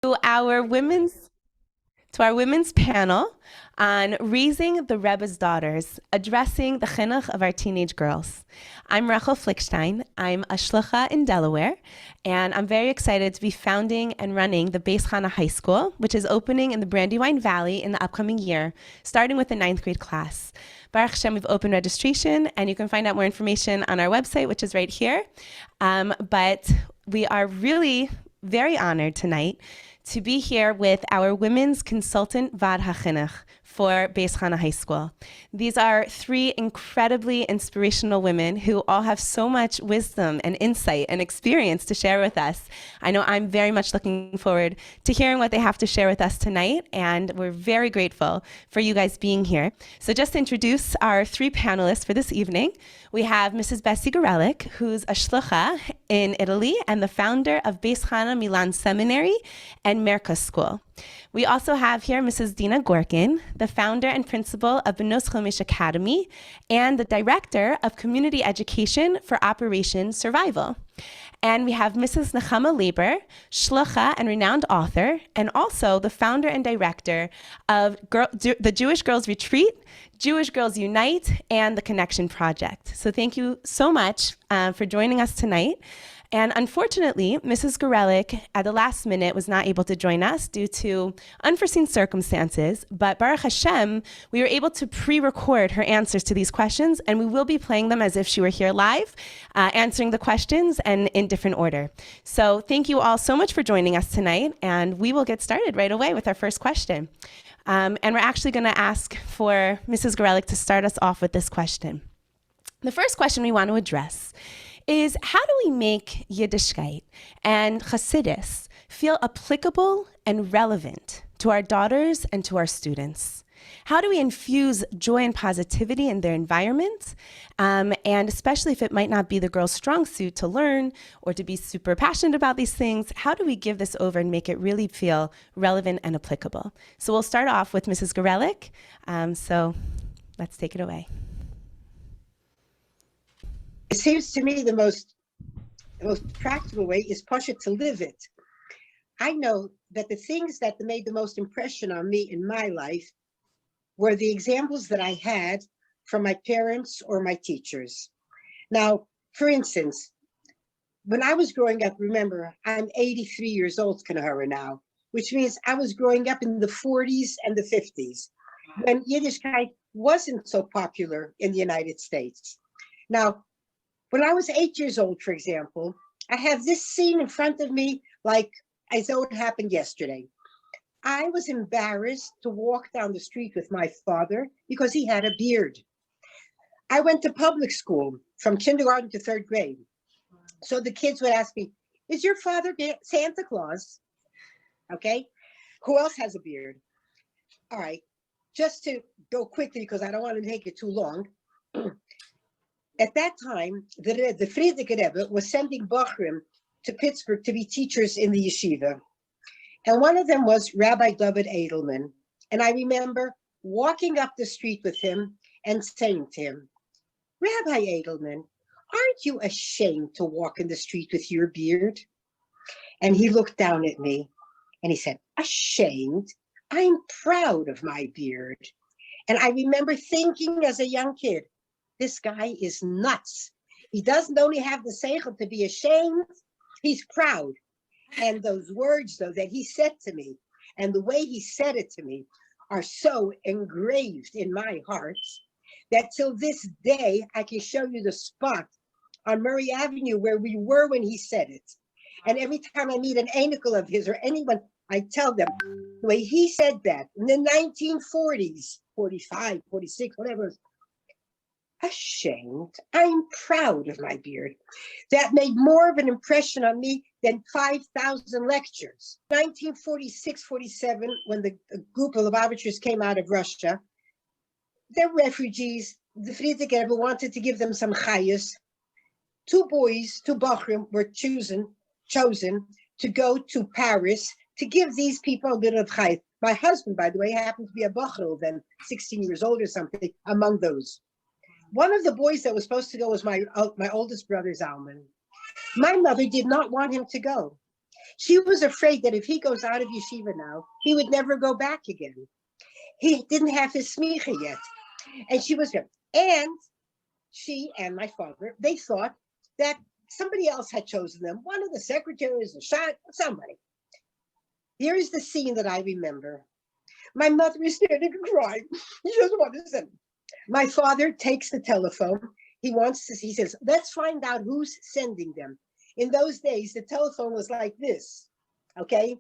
to our women's to our women's panel on raising the Rebbe's daughters, addressing the chinuch of our teenage girls. I'm Rachel Flickstein. I'm a shlucha in Delaware, and I'm very excited to be founding and running the Bais Chana High School, which is opening in the Brandywine Valley in the upcoming year, starting with the 9th grade class. Baruch Hashem, we've opened registration, and you can find out more information on our website, which is right here. But we are really very honored tonight to be here with our women's consultant Vaad HaChinuch for Bais Chana High School. These are three incredibly inspirational women who all have so much wisdom and insight and experience to share with us. I know I'm very much looking forward to hearing what they have to share with us tonight, and we're very grateful for you guys being here. So just to introduce our three panelists for this evening, we have Mrs. Basie Garelik, who's a shlucha in Italy and the founder of Bais Chana Milan Seminary and Merka School. We also have here Mrs. Dena Gorkin, the founder and principal of Benos Chomish Academy and the director of community education for Operation Survival. And we have Mrs. Chana Laber, shlucha and renowned author, and also the founder and director of the Jewish Girls Retreat, Jewish Girls Unite, and the Connection Project. So thank you so much for joining us tonight. And unfortunately, Mrs. Garelik at the last minute was not able to join us due to unforeseen circumstances, but Baruch Hashem, we were able to pre-record her answers to these questions, and we will be playing them as if she were here live, answering the questions and in different order. So thank you all so much for joining us tonight, and we will get started right away with our first question. And we're actually going to ask for Mrs. Garelik to start us off with this question. The first question we want to address is, how do we make Yiddishkeit and Chassidus feel applicable and relevant to our daughters and to our students? How do we infuse joy and positivity in their environment? And especially if it might not be the girl's strong suit to learn or to be super passionate about these things, how do we give this over and make it really feel relevant and applicable? So we'll start off with Mrs. Garelik. So let's take it away. It seems to me the most practical way is Pasha to live it. I know that the things that made the most impression on me in my life were the examples that I had from my parents or my teachers. Now, for instance, when I was growing up, remember, I'm 83 years old, Kanahara now, which means I was growing up in the 40s and the 50s, when Yiddishkeit wasn't so popular in the United States. Now, when I was 8 years old, for example, I have this scene in front of me like as though it happened yesterday. I was embarrassed to walk down the street with my father because he had a beard. I went to public school from kindergarten to 3rd grade. So the kids would ask me, is your father Santa Claus? Okay, who else has a beard? All right, just to go quickly because I don't want to take it too long. At that time, the Frierdiker Rebbe was sending Bachrim to Pittsburgh to be teachers in the yeshiva. And one of them was Rabbi David Edelman. And I remember walking up the street with him and saying to him, Rabbi Edelman, aren't you ashamed to walk in the street with your beard? And he looked down at me and he said, ashamed? I'm proud of my beard. And I remember thinking as a young kid, this guy is nuts. He doesn't only have the seichel to be ashamed, he's proud. And those words, though, that he said to me, and the way he said it to me, are so engraved in my heart that till this day, I can show you the spot on Murray Avenue where we were when he said it. And every time I meet an anicle of his or anyone, I tell them the way he said that in the 1940s, 45, 46, whatever it was, ashamed. I'm proud of my beard. That made more of an impression on me than 5,000 lectures. 1946, 47, when the group of Lubavitchers came out of Russia, they're refugees. The Frierdiker Rebbe wanted to give them some chayas. 2 boys, 2 bachrim were chosen to go to Paris to give these people a bit of chayas. My husband, by the way, happened to be a bachro then, 16 years old or something, among those. One of the boys that was supposed to go was my oldest brother, Zalman. My mother did not want him to go. She was afraid that if he goes out of yeshiva now, he would never go back again. He didn't have his smicha yet. And she was, and she and my father, they thought that somebody else had chosen them, one of the secretaries, or somebody. Here is the scene that I remember. My mother is standing and crying. She doesn't want to send. My father takes the telephone. He says, let's find out who's sending them. In those days, the telephone was like this, okay?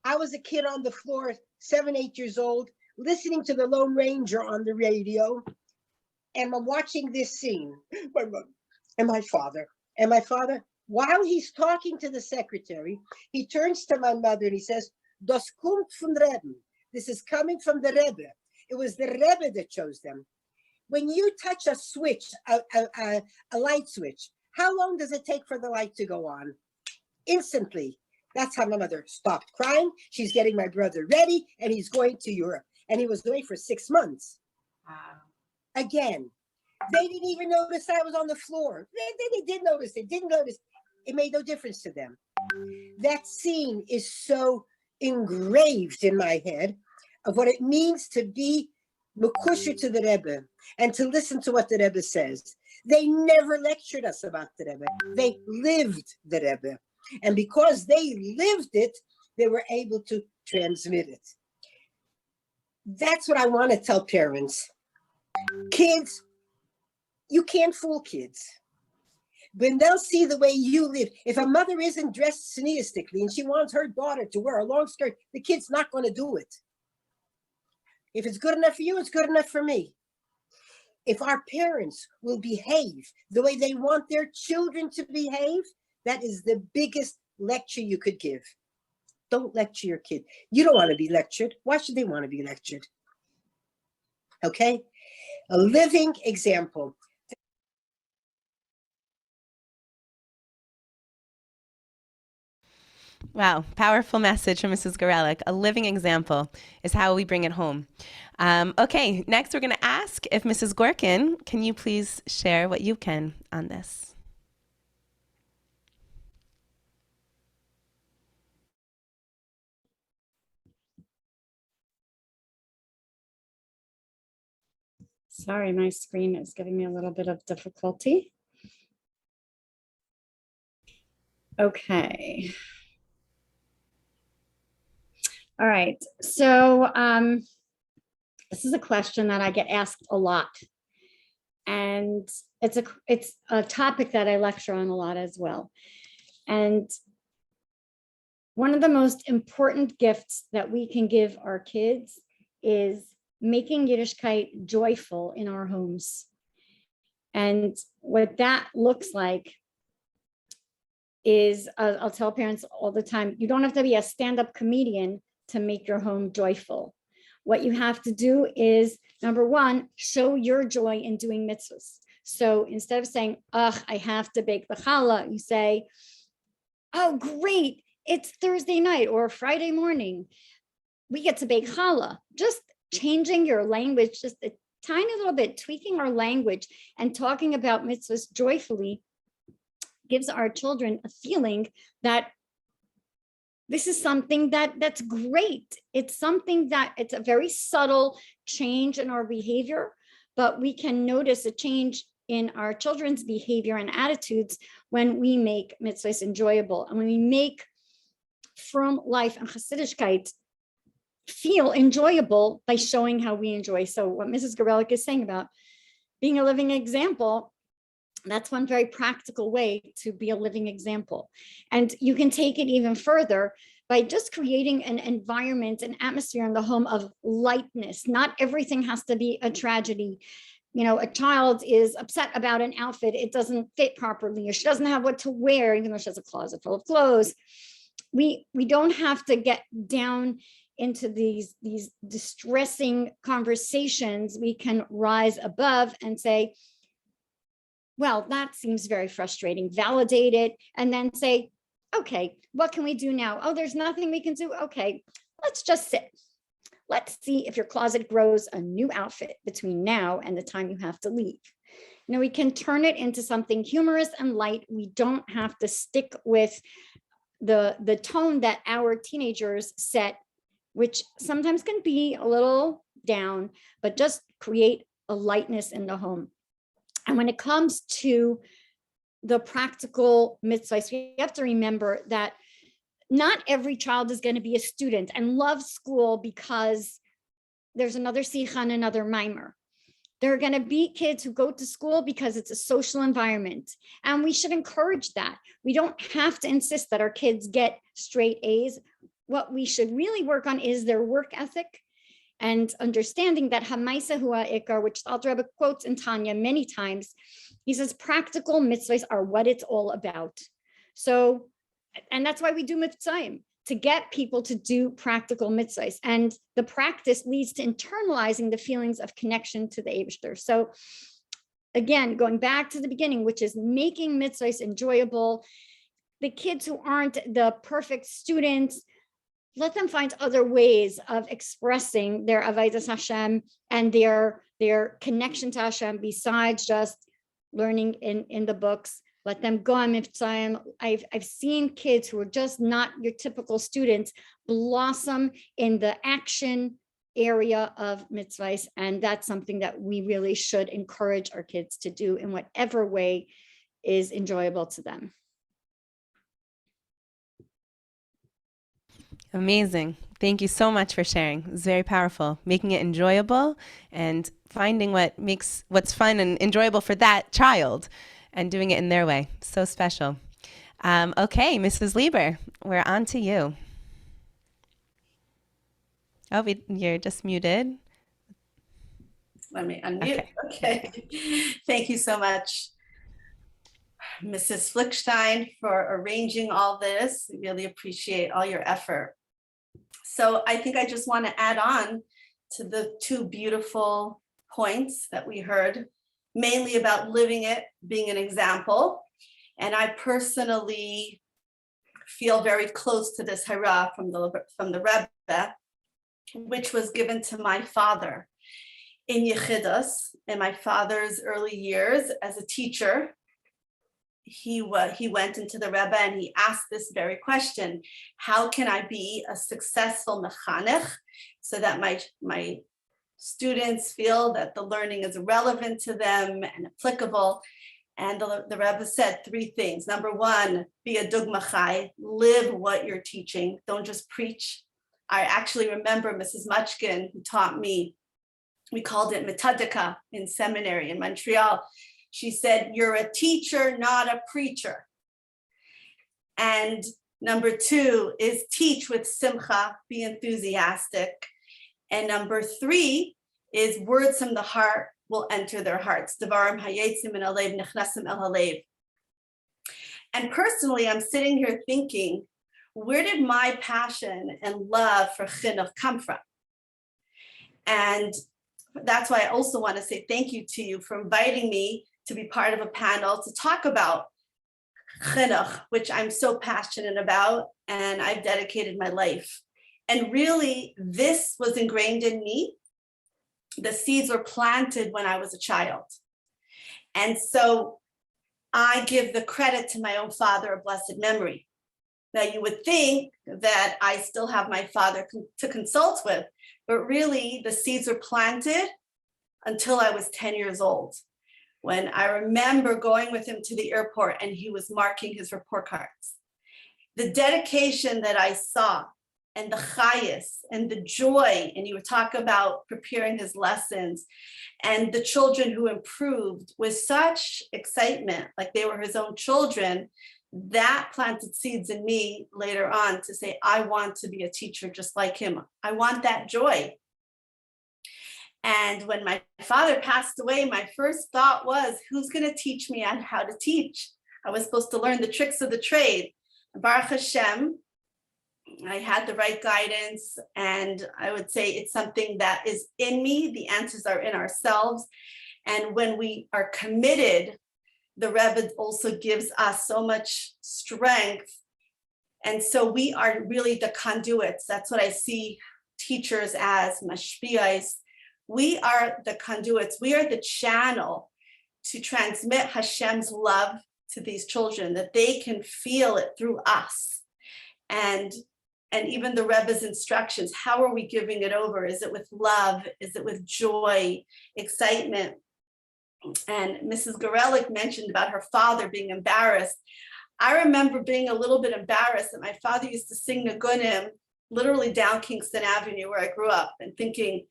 I was a kid on the floor, 7, 8 years old, listening to the Lone Ranger on the radio, and I'm watching this scene. My mother and my father. And my father, while he's talking to the secretary, he turns to my mother and he says, Das kommt von Rebbe. This is coming from the Rebbe. It was the Rebbe that chose them. When you touch a switch, a light switch, how long does it take for the light to go on? Instantly. That's how my mother stopped crying. She's getting my brother ready, and he's going to Europe. And he was away for 6 months. Wow. Again, they didn't even notice I was on the floor. They did notice. They didn't notice. It made no difference to them. That scene is so engraved in my head of what it means to be mekusher to the Rebbe and to listen to what the Rebbe says. They never lectured us about the Rebbe. They lived the Rebbe. And because they lived it, they were able to transmit it. That's what I want to tell parents. Kids, you can't fool kids. When they'll see the way you live, if a mother isn't dressed tzniustically and she wants her daughter to wear a long skirt, the kid's not going to do it. If it's good enough for you, it's good enough for me. If our parents will behave the way they want their children to behave, that is the biggest lecture you could give. Don't lecture your kid. You don't want to be lectured. Why should they want to be lectured? Okay? A living example. Wow, powerful message from Mrs. Garelik. A living example is how we bring it home. Okay, next we're going to ask if Mrs. Gorkin, can you please share what you can on this? Sorry, my screen is giving me a little bit of difficulty. Okay. All right, so this is a question that I get asked a lot. And it's a topic that I lecture on a lot as well. And one of the most important gifts that we can give our kids is making Yiddishkeit joyful in our homes. And what that looks like is, I'll tell parents all the time, you don't have to be a stand-up comedian to make your home joyful. What you have to do is, number one, show your joy in doing mitzvahs. So instead of saying, ugh, I have to bake the challah, you say, oh, great, it's Thursday night or Friday morning. We get to bake challah. Just changing your language, just a tiny little bit, tweaking our language and talking about mitzvahs joyfully gives our children a feeling that this is something that's great. It's something that it's a very subtle change in our behavior, but we can notice a change in our children's behavior and attitudes when we make mitzvahs enjoyable and when we make from life and Hasidishkeit feel enjoyable by showing how we enjoy. So what Mrs. Garelik is saying about being a living example, that's one very practical way to be a living example. And you can take it even further by just creating an environment, an atmosphere in the home of lightness. Not everything has to be a tragedy. You know, a child is upset about an outfit, it doesn't fit properly, or she doesn't have what to wear, even though she has a closet full of clothes. We don't have to get down into these distressing conversations. We can rise above and say, well, that seems very frustrating, validate it, and then say, okay, what can we do now? Oh, there's nothing we can do. Okay, let's just sit. Let's see if your closet grows a new outfit between now and the time you have to leave. You know, we can turn it into something humorous and light. We don't have to stick with the tone that our teenagers set, which sometimes can be a little down, but just create a lightness in the home. And when it comes to the practical mitzvahs, we have to remember that not every child is going to be a student and love school because there's another sicha and another mimer. There are going to be kids who go to school because it's a social environment, and we should encourage that. We don't have to insist that our kids get straight A's. What we should really work on is their work ethic and understanding that Hamaisa Hua Ikar, which the Alter Rebbe quotes in Tanya many times. He says practical mitzvahs are what it's all about. So, and that's why we do mitzvahim, to get people to do practical mitzvahs. And the practice leads to internalizing the feelings of connection to the Eibishter. So again, going back to the beginning, which is making mitzvahs enjoyable. The kids who aren't the perfect students, let them find other ways of expressing their avodas Hashem and their connection to Hashem besides just learning in the books. Let them go on mitzvahim. I've seen kids who are just not your typical students blossom in the action area of mitzvahs, and that's something that we really should encourage our kids to do in whatever way is enjoyable to them. Amazing. Thank you so much for sharing. It's very powerful. Making it enjoyable and finding what's fun and enjoyable for that child and doing it in their way. So special. Okay, Mrs. Laber, we're on to you. Oh, you're just muted. Let me unmute. Okay. Thank you so much, Mrs. Flickstein, for arranging all this. We really appreciate all your effort. So I think I just want to add on to the two beautiful points that we heard, mainly about living it, being an example. And I personally feel very close to this hara from the Rebbe, which was given to my father in Yechidus, in my father's early years as a teacher. He went into the Rebbe and he asked this very question: how can I be a successful mechanech so that my students feel that the learning is relevant to them and applicable? And the Rebbe said three things. Number one, be a dugma chai, live what you're teaching, don't just preach. I actually remember Mrs. Muchkin, who taught me, we called it metadika in seminary in Montreal. She said, you're a teacher, not a preacher. And number two is teach with simcha, be enthusiastic. And number three is words from the heart will enter their hearts. Devarim hayetzim min halev nechnasim el halev. And personally, I'm sitting here thinking, where did my passion and love for chinuch come from? And that's why I also want to say thank you to you for inviting me to be part of a panel to talk about chinuch, which I'm so passionate about, and I've dedicated my life. And really, this was ingrained in me. The seeds were planted when I was a child. And so I give the credit to my own father of blessed memory. Now, you would think that I still have my father to consult with, but really the seeds were planted until I was 10 years old, when I remember going with him to the airport and he was marking his report cards. The dedication that I saw and the chayas and the joy, and you would talk about preparing his lessons and the children who improved with such excitement, like they were his own children, that planted seeds in me later on to say, I want to be a teacher just like him. I want that joy. And when my father passed away, my first thought was, who's going to teach me on how to teach? I was supposed to learn the tricks of the trade. Baruch Hashem, I had the right guidance, and I would say it's something that is in me. The answers are in ourselves. And when we are committed, the Rebbe also gives us so much strength. And so we are really the conduits. That's what I see teachers as, mashpiyais. We are the conduits. We are the channel to transmit Hashem's love to these children, that they can feel it through us. and even the Rebbe's instructions. How are we giving it over? Is it with love? Is it with joy, excitement? And Mrs. Garelik mentioned about her father being embarrassed. I remember being a little bit embarrassed that my father used to sing Nigunim literally down Kingston Avenue where I grew up, and thinking,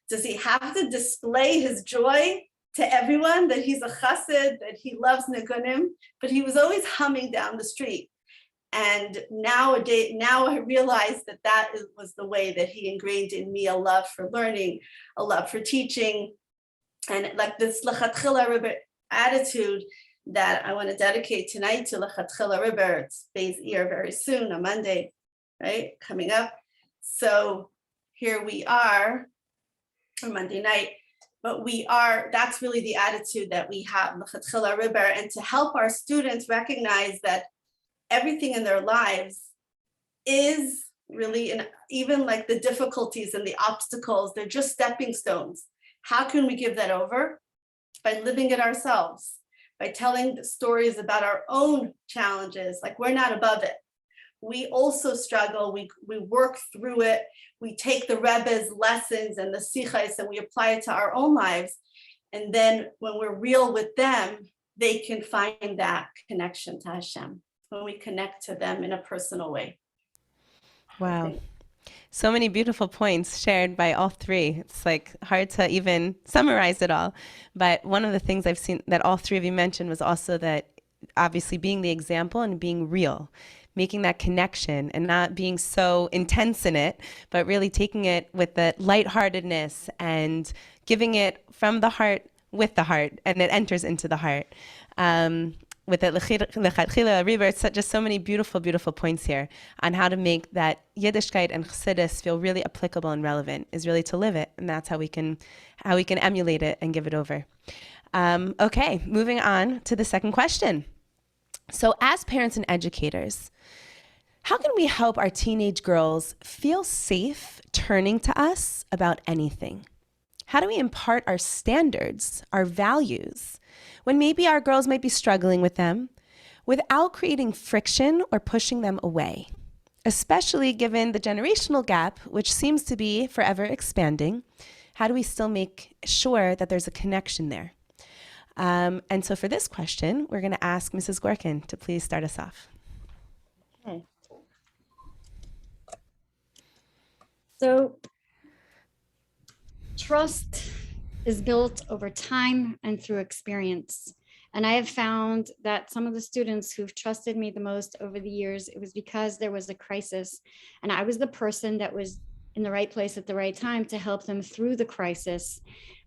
does he have to display his joy to everyone that he's a chassid, that he loves Nigunim? But he was always humming down the street. And now I realize that was the way that he ingrained in me a love for learning, a love for teaching, and like this Lechatchila Rebbe attitude that I want to dedicate tonight to Lechatchila Rebbe. It's Bais Ear very soon, on Monday, right, coming up. So here we are, on Monday night, but that's really the attitude that we have, Lechatchila Rebbe, and to help our students recognize that everything in their lives is really, even like the difficulties and the obstacles, they're just stepping stones. How can we give that over? By living it ourselves, by telling the stories about our own challenges. Like, we're not above it. We also struggle, we work through it. We take the Rebbe's lessons and the sichos and we apply it to our own lives. And then when we're real with them, they can find that connection to Hashem, when we connect to them in a personal way. Wow. So many beautiful points shared by all three. It's like hard to even summarize it all. But one of the things I've seen that all three of you mentioned was also that obviously being the example and being real, making that connection and not being so intense in it, but really taking it with the lightheartedness and giving it from the heart with the heart, and it enters into the heart. With it, Lechatchila Rebbe, it's just so many beautiful, beautiful points here on how to make that Yiddishkeit and Chassidus feel really applicable and relevant, is really to live it, and that's how we can emulate it and give it over. Okay, moving on to the second question. So as parents and educators, how can we help our teenage girls feel safe turning to us about anything? How do we impart our standards, our values, when maybe our girls might be struggling with them, without creating friction or pushing them away, especially given the generational gap, which seems to be forever expanding? How do we still make sure that there's a connection there? And so for this question, we're going to ask Mrs. Gorkin to please start us off. Okay. So trust is built over time and through experience. And I have found that some of the students who've trusted me the most over the years, it was because there was a crisis and I was the person that was in the right place at the right time to help them through the crisis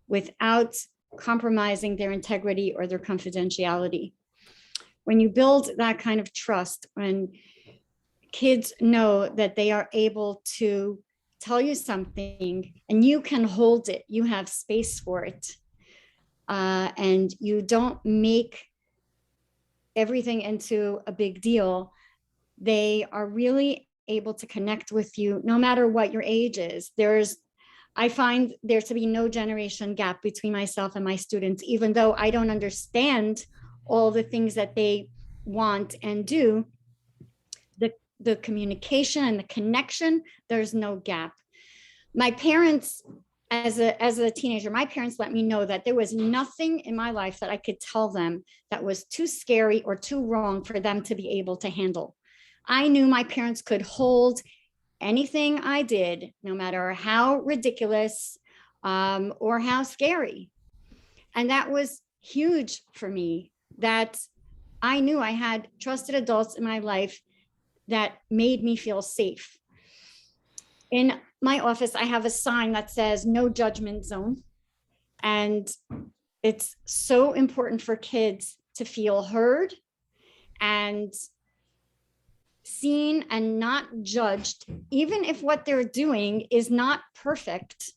without compromising their integrity or their confidentiality. When you build that kind of trust, when kids know that they are able to tell you something and you can hold it, you have space for it, and you don't make everything into a big deal, they are really able to connect with you no matter what your age is. I find there to be no generation gap between myself and my students, even though I don't understand all the things that they want and do. The communication and the connection, there's no gap. My parents, as a teenager, my parents let me know that there was nothing in my life that I could tell them that was too scary or too wrong for them to be able to handle. I knew my parents could hold anything I did, no matter how ridiculous or how scary. And that was huge for me, that I knew I had trusted adults in my life that made me feel safe. In my office, I have a sign that says no judgment zone. And it's so important for kids to feel heard and seen and not judged, even if what they're doing is not perfect.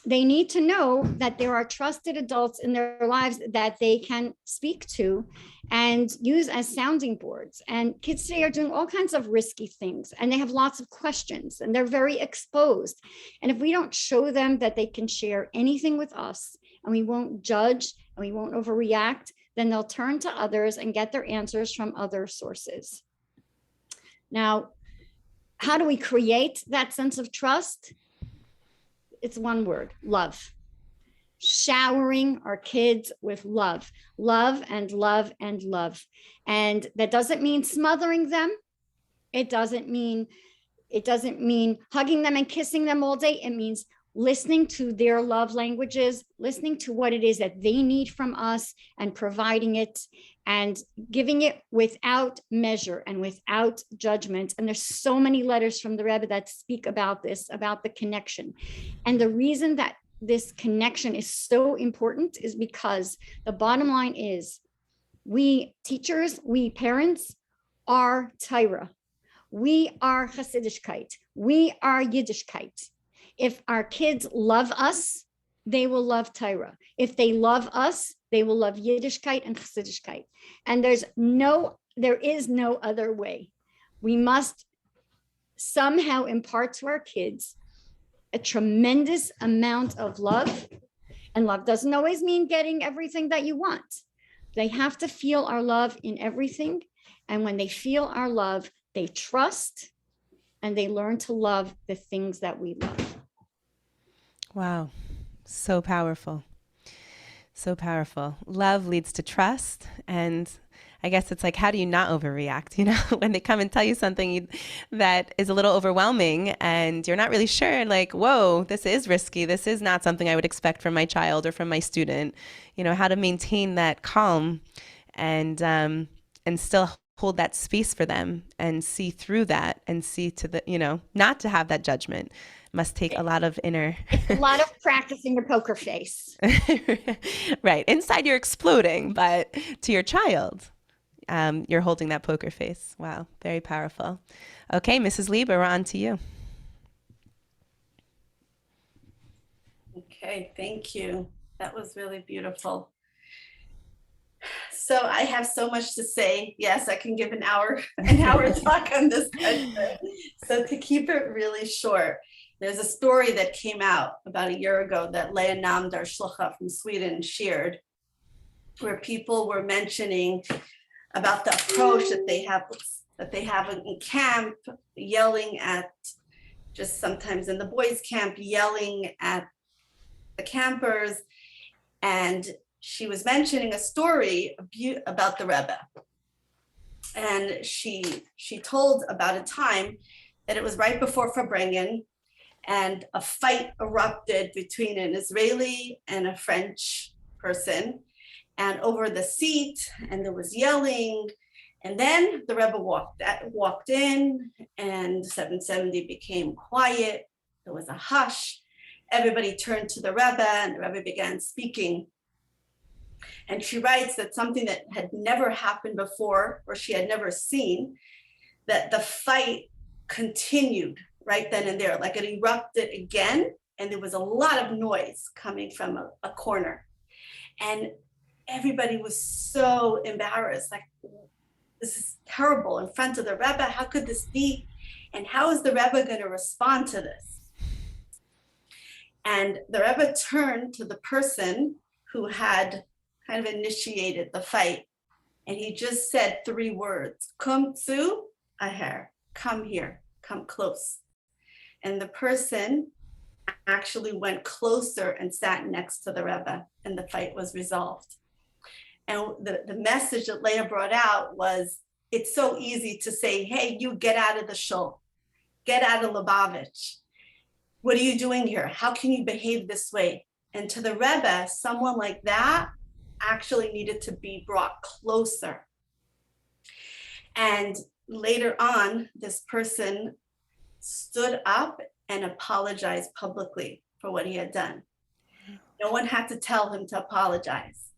They need to know that there are trusted adults in their lives that they can speak to and use as sounding boards. And kids today are doing all kinds of risky things and they have lots of questions and they're very exposed. And if we don't show them that they can share anything with us and we won't judge and we won't overreact, then they'll turn to others and get their answers from other sources. Now, how do we create that sense of trust? It's one word: love. Showering our kids with love, love and love and love. And that doesn't mean smothering them. It doesn't mean hugging them and kissing them all day. It means listening to their love languages, listening to what it is that they need from us and providing it and giving it without measure and without judgment. And there's so many letters from the Rebbe that speak about this, about the connection. And the reason that this connection is so important is because the bottom line is we teachers, we parents are Torah. We are Hasidishkeit. We are Yiddishkeit. If our kids love us, they will love Torah. If they love us, they will love Yiddishkeit and Hasidishkeit. And there is no other way. We must somehow impart to our kids a tremendous amount of love. And love doesn't always mean getting everything that you want. They have to feel our love in everything. And when they feel our love, they trust and they learn to love the things that we love. Wow. So powerful. So powerful. Love leads to trust. And I guess it's like, how do you not overreact? You know, when they come and tell you something that is a little overwhelming and you're not really sure, like, whoa, this is risky. This is not something I would expect from my child or from my student. You know, how to maintain that calm and still hold that space for them and see through that and see to the, you know, not to have that judgment must take a lot of inner. A lot of practicing your poker face. Right. Inside you're exploding, but to your child, you're holding that poker face. Wow. Very powerful. Okay, Mrs. Laber, we're on to you. Okay, thank you. That was really beautiful. So I have so much to say. Yes, I can give an hour talk on this question. So to keep it really short, there's a story that came out about a year ago that Leah Namd, our shlucha from Sweden, shared, where people were mentioning about the approach that they have in camp, yelling at, just sometimes in the boys' camp, yelling at the campers. And she was mentioning a story about the Rebbe. And she told about a time that it was right before Farbrengen, and a fight erupted between an Israeli and a French person, and over the seat, and there was yelling. And then the Rebbe walked in, and 770 became quiet. There was a hush. Everybody turned to the Rebbe, and the Rebbe began speaking. And she writes that something that had never happened before, or she had never seen, that the fight continued right then and there, like it erupted again, and there was a lot of noise coming from a corner. And everybody was so embarrassed, like, this is terrible in front of the Rebbe. How could this be? And how is the Rebbe going to respond to this? And the Rebbe turned to the person who had kind of initiated the fight, and he just said 3 words: "Kum zu aher," come here, come close. And the person actually went closer and sat next to the Rebbe, and the fight was resolved. And the message that Leah brought out was, it's so easy to say, hey, you get out of the shul, get out of Lubavitch. What are you doing here? How can you behave this way? And to the Rebbe, someone like that actually needed to be brought closer. And later on, this person stood up and apologized publicly for what he had done. No one had to tell him to apologize.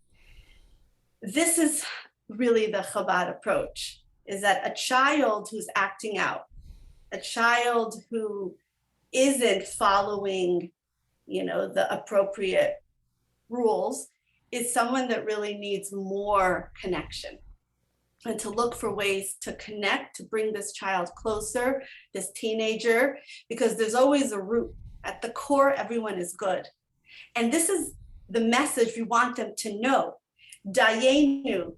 This is really the Chabad approach, is that a child who's acting out, a child who isn't following, the appropriate rules, is someone that really needs more connection, and to look for ways to connect, to bring this child closer, this teenager, because there's always a root. At the core, everyone is good. And this is the message we want them to know. Dayenu,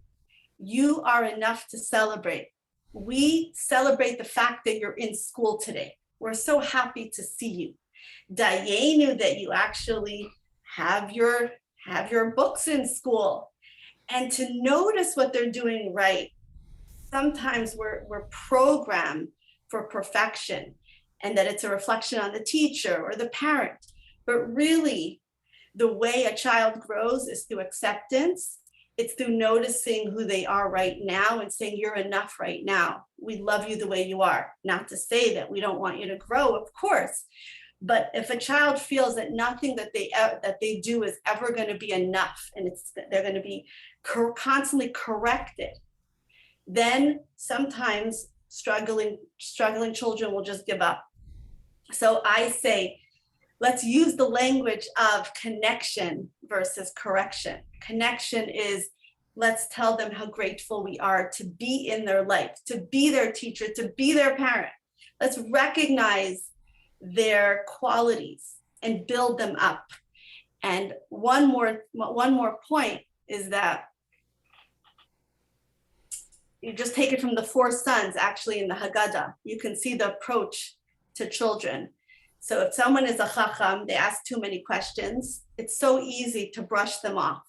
you are enough to celebrate. We celebrate the fact that you're in school today. We're so happy to see you. Dayenu, that you actually have your books in school, and to notice what they're doing right. Sometimes we're programmed for perfection, and that it's a reflection on the teacher or the parent. But really, the way a child grows is through acceptance. It's through noticing who they are right now and saying, you're enough right now. We love you the way you are. Not to say that we don't want you to grow, of course. But if a child feels that nothing that they do is ever going to be enough, and they're going to be constantly corrected, then sometimes struggling children will just give up. So I say, let's use the language of connection versus correction. Connection is, let's tell them how grateful we are to be in their life, to be their teacher, to be their parent. Let's recognize their qualities and build them up. And one more point is that you just take it from the 4 sons, actually, in the Haggadah. You can see the approach to children. So if someone is a chacham, they ask too many questions, it's so easy to brush them off.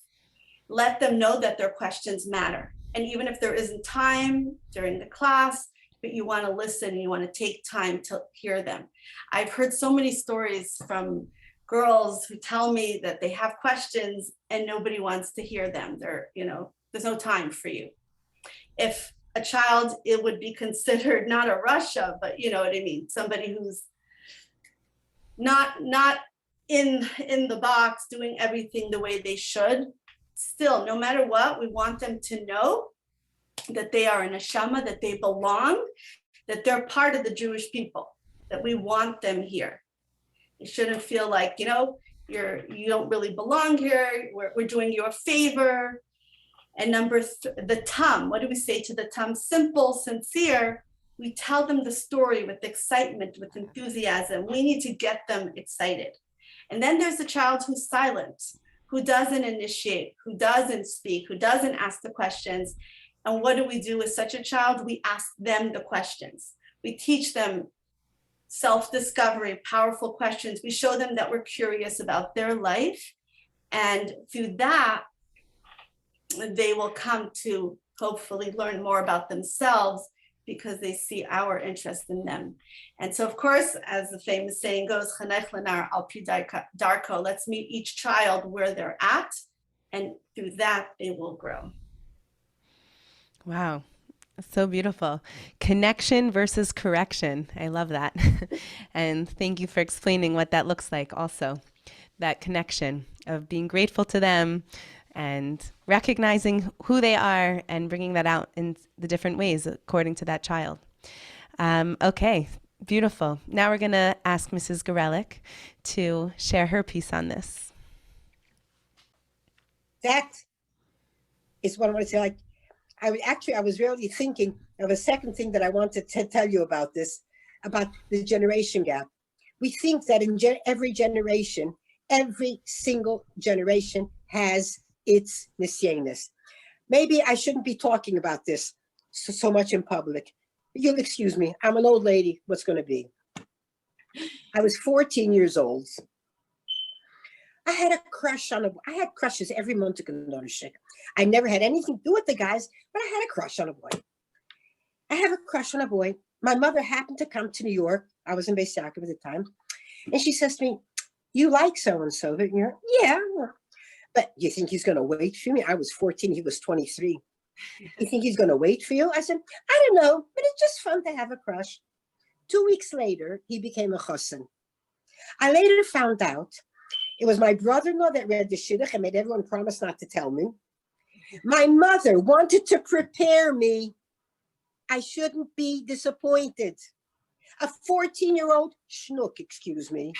Let them know that their questions matter. And even if there isn't time during the class, but you want to listen and you want to take time to hear them. I've heard so many stories from girls who tell me that they have questions and nobody wants to hear them. There's no time for you. If a child, it would be considered not a Russia, but you know what I mean, somebody who's not in the box doing everything the way they should. Still, no matter what, we want them to know that they are a neshama, that they belong, that they're part of the Jewish people, that we want them here. You shouldn't feel like, you don't really belong here. We're doing you a favor. And the tam, what do we say to the tam? Simple, sincere. We tell them the story with excitement, with enthusiasm. We need to get them excited. And then there's the child who's silent, who doesn't initiate, who doesn't speak, who doesn't ask the questions. And what do we do with such a child? We ask them the questions. We teach them self-discovery, powerful questions. We show them that we're curious about their life. And through that, they will come to hopefully learn more about themselves because they see our interest in them. And so, of course, as the famous saying goes, "Chanech lenar al pi darko," let's meet each child where they're at, and through that, they will grow. Wow. So beautiful. Connection versus correction. I love that. And thank you for explaining what that looks like also. That connection of being grateful to them and recognizing who they are and bringing that out in the different ways according to that child. Okay, beautiful. Now we're going to ask Mrs. Garelik to share her piece on this. That is what I want to say. I was really thinking of a second thing that I wanted to tell you about this, about the generation gap. We think that in every generation, every single generation has its nisyenis. Maybe I shouldn't be talking about this so much in public. You'll excuse me. I'm an old lady. What's going to be? I was 14 years old. I had crushes every month to Gnoshik. I never had anything to do with the guys, but I had a crush on a boy. I have a crush on a boy. My mother happened to come to New York. I was in Bais Chana at the time. And she says to me, "You like so-and-so, don't you?" "Yeah. But you think he's going to wait for me?" I was 14. He was 23. "You think he's going to wait for you?" I said, "I don't know, but it's just fun to have a crush." 2 weeks later, he became a chassan. I later found out it was my brother-in-law that read the shidduch and made everyone promise not to tell me. My mother wanted to prepare me. I shouldn't be disappointed. A 14-year-old chinuch, excuse me.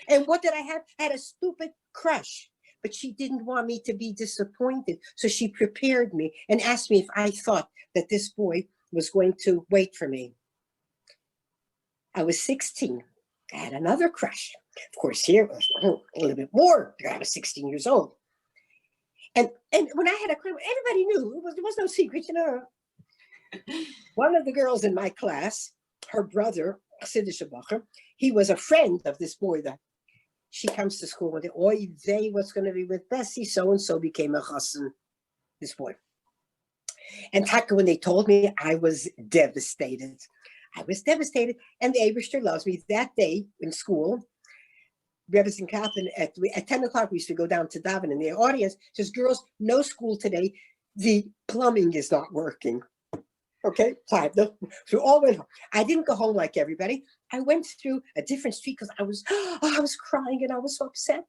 And what did I have? I had a stupid crush, but she didn't want me to be disappointed. So she prepared me and asked me if I thought that this boy was going to wait for me. I was 16. I had another crush. Of course, here it was a little bit more. I was 16 years old. And when I had a crush, everybody knew. There was no secret, One of the girls in my class, her brother, he was a friend of this boy that she comes to school and oy vey, what's going to be with Bessie? So and so became a chassan, this boy. And Taka, when they told me, I was devastated. I was devastated. And the Eibishter loves me. That day in school, Rebbe and Kaplan, at 10 o'clock, we used to go down to daven, and the audience says, girls, no school today. The plumbing is not working. Okay, fine. So we all went home. I didn't go home like everybody. I went through a different street because I was crying and I was so upset.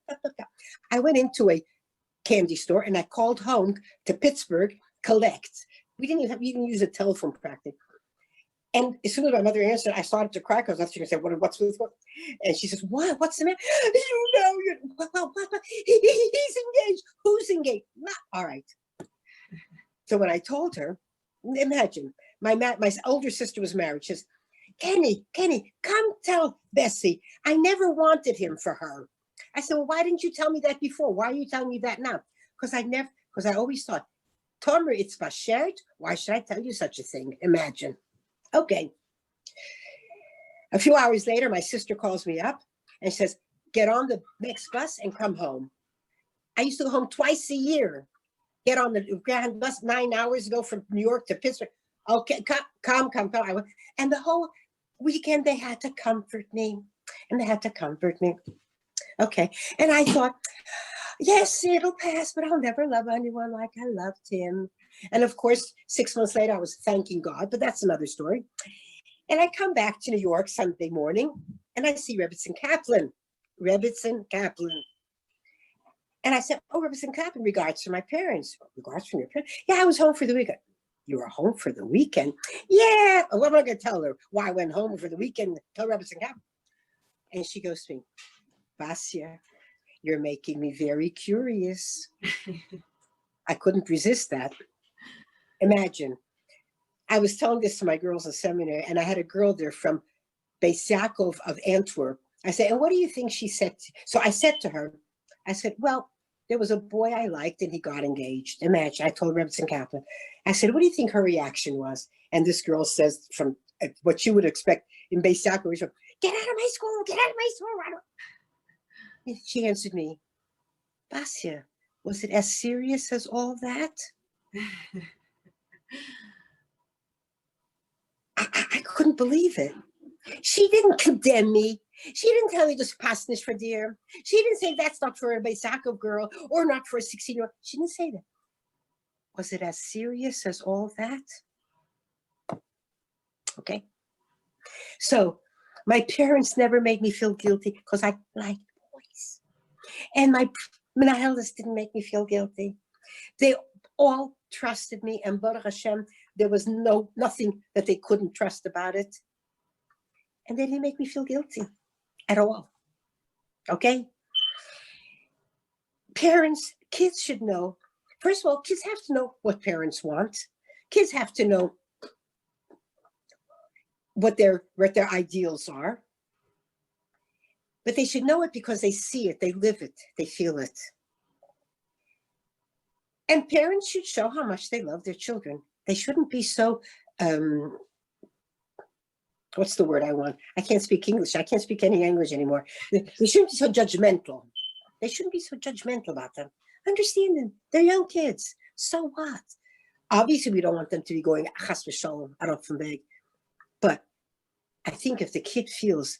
I went into a candy store and I called home to Pittsburgh, collect. We didn't even use a telephone practically. And as soon as my mother answered, I started to cry because I was going to say, what's with what? And she says, what? What's the matter? He's engaged. Who's engaged? Not all right. So when I told her, imagine, my older sister was married. She says, Kenny, come tell Bessie. I never wanted him for her. I said, well, why didn't you tell me that before? Why are you telling me that now? Because I always thought, Tomer, it's bashert. Why should I tell you such a thing? Imagine. Okay. A few hours later, my sister calls me up and says, get on the next bus and come home. I used to go home twice a year. Get on the Grand bus 9 hours ago from New York to Pittsburgh. Okay, come. And the whole weekend, they had to comfort me. Okay. And I thought, yes, it'll pass, but I'll never love anyone like I loved him. And of course, 6 months later, I was thanking God, but that's another story. And I come back to New York Sunday morning, and I see Rebbetzin Kaplan. And I said, oh, Rebbetzin Kaplan, regards from my parents. Regards from your parents? Yeah, I was home for the weekend. You were home for the weekend? Yeah. What am I going to tell her? Why I went home for the weekend? Tell Rebbetzin Kaplan. And she goes to me, Basie, you're making me very curious. I couldn't resist that. Imagine, I was telling this to my girls in seminary, and I had a girl there from Bais Yaakov of Antwerp. I said, and what do you think she said? So I said to her, I said, well, there was a boy I liked and he got engaged. Imagine, I told Rebbetzin Kaplan. I said, what do you think her reaction was? And this girl says, from what you would expect in Bais Yaakov, get out of my school, get out of my school. She answered me, Basie, was it as serious as all that? I couldn't believe it. She didn't condemn me. She didn't tell me this pasnish for dear. She didn't say that's not for a Bais Yaakov girl or not for a 16-year-old. She didn't say that. Was it as serious as all that? Okay. So my parents never made me feel guilty because I liked boys. And my menahelis didn't make me feel guilty. They all trusted me, and Baruch Hashem, there was nothing that they couldn't trust about it. And they didn't make me feel guilty at all. Okay? Parents, kids should know. First of all, kids have to know what parents want. Kids have to know what their ideals are. But they should know it because they see it, they live it, they feel it. And parents should show how much they love their children. They shouldn't be so, what's the word I want? I can't speak English. I can't speak any English anymore. They shouldn't be so judgmental. They shouldn't be so judgmental about them. Understand them. They're young kids. So what? Obviously, we don't want them to be going, chas v'shalom, arot from beg. But I think if the kid feels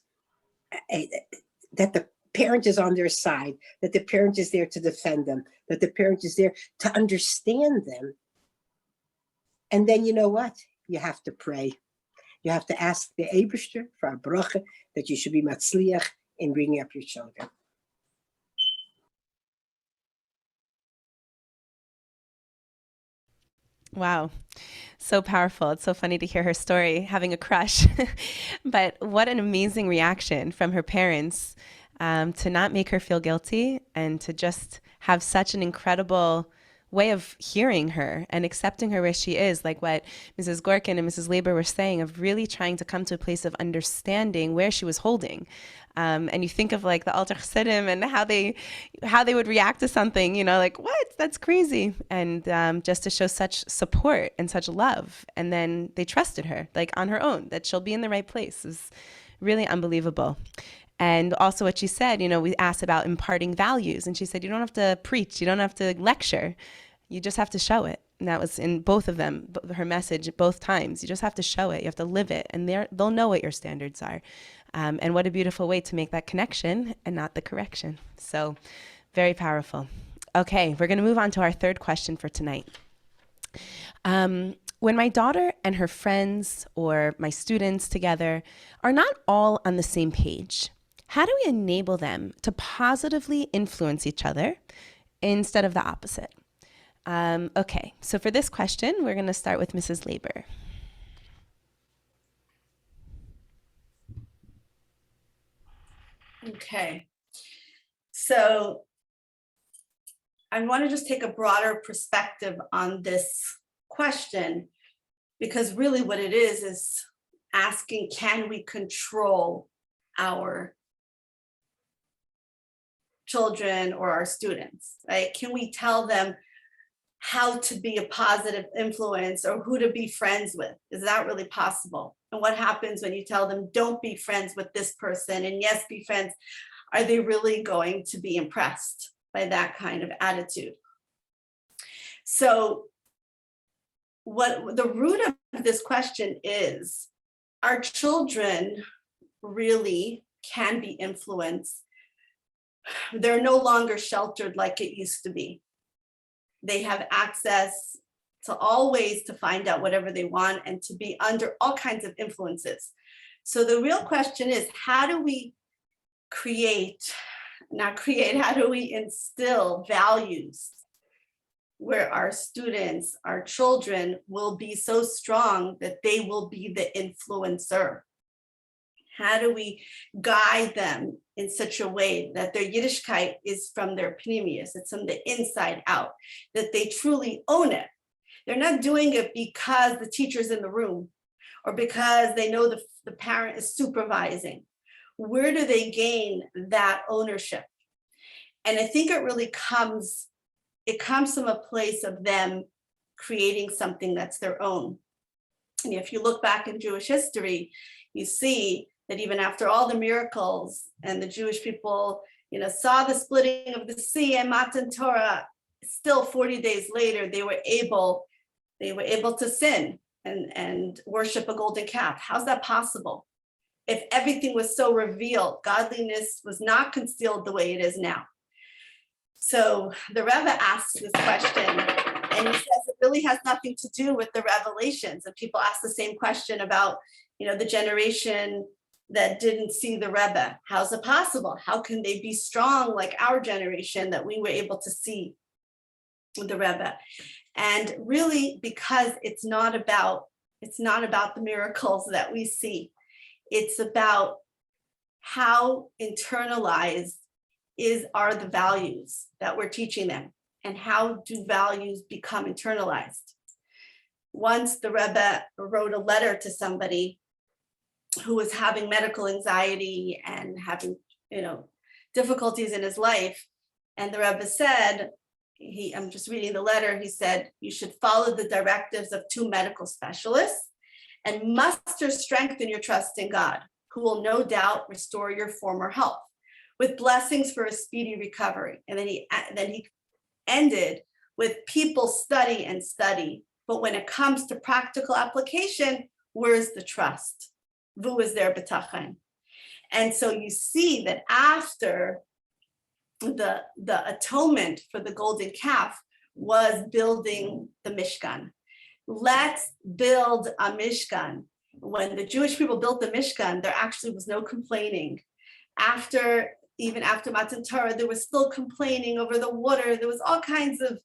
that the parent is on their side, that the parent is there to defend them, that the parent is there to understand them. And then you know what? You have to pray. You have to ask the Eibishter for a bracha that you should be matzliach in bringing up your children. Wow. So powerful. It's so funny to hear her story, having a crush. But what an amazing reaction from her parents to not make her feel guilty and to just have such an incredible way of hearing her and accepting her where she is, like what Mrs. Gorkin and Mrs. Laber were saying, of really trying to come to a place of understanding where she was holding. And you think of like the Alter Chassidim and how they would react to something, you know, like, what? That's crazy. And just to show such support and such love. And then they trusted her, like on her own, that she'll be in the right place is really unbelievable. And also what she said, you know, we asked about imparting values. And she said, you don't have to preach. You don't have to lecture. You just have to show it. And that was in both of them, her message both times. You just have to show it. You have to live it. And they'll know what your standards are. And what a beautiful way to make that connection and not the correction. So very powerful. Okay, we're going to move on to our third question for tonight. When my daughter and her friends or my students together are not all on the same page, how do we enable them to positively influence each other instead of the opposite? Okay, so for this question, we're going to start with Mrs. Laber. Okay, so I want to just take a broader perspective on this question, because really what it is asking, can we control our children or our students, right? Can we tell them how to be a positive influence or who to be friends with? Is that really possible? And what happens when you tell them, don't be friends with this person and yes, be friends? Are they really going to be impressed by that kind of attitude? So what the root of this question is, our children really can be influenced. They're no longer sheltered like it used to be. They have access to all ways to find out whatever they want and to be under all kinds of influences. So the real question is, how do we how do we instill values where our students, our children will be so strong that they will be the influencer? How do we guide them in such a way that their Yiddishkeit is from their pnimius, it's from the inside out, that they truly own it? They're not doing it because the teacher's in the room or because they know the parent is supervising. Where do they gain that ownership? And I think it really comes from a place of them creating something that's their own. And if you look back in Jewish history, you see that even after all the miracles and the Jewish people, saw the splitting of the sea and Matan Torah, still 40 days later, they were able to sin and worship a golden calf. How's that possible? If everything was so revealed, godliness was not concealed the way it is now. So the Rebbe asks this question, and he says it really has nothing to do with the revelations. And people ask the same question about, the generation that didn't see the Rebbe. How's it possible? How can they be strong like our generation that we were able to see the Rebbe? And really, because it's not about the miracles that we see. It's about how internalized are the values that we're teaching them, and how do values become internalized. Once the Rebbe wrote a letter to somebody who was having medical anxiety and having, difficulties in his life. And the Rebbe said, I'm just reading the letter, he said, you should follow the directives of 2 medical specialists and muster strength in your trust in God, who will no doubt restore your former health with blessings for a speedy recovery. And then he ended with people study and study, but when it comes to practical application, where's the trust? Vu is there betachan. And so you see that after the atonement for the golden calf was building the Mishkan. Let's build a Mishkan. When the Jewish people built the Mishkan, there actually was no complaining. Even after Matan Torah, there was still complaining over the water. There was all kinds of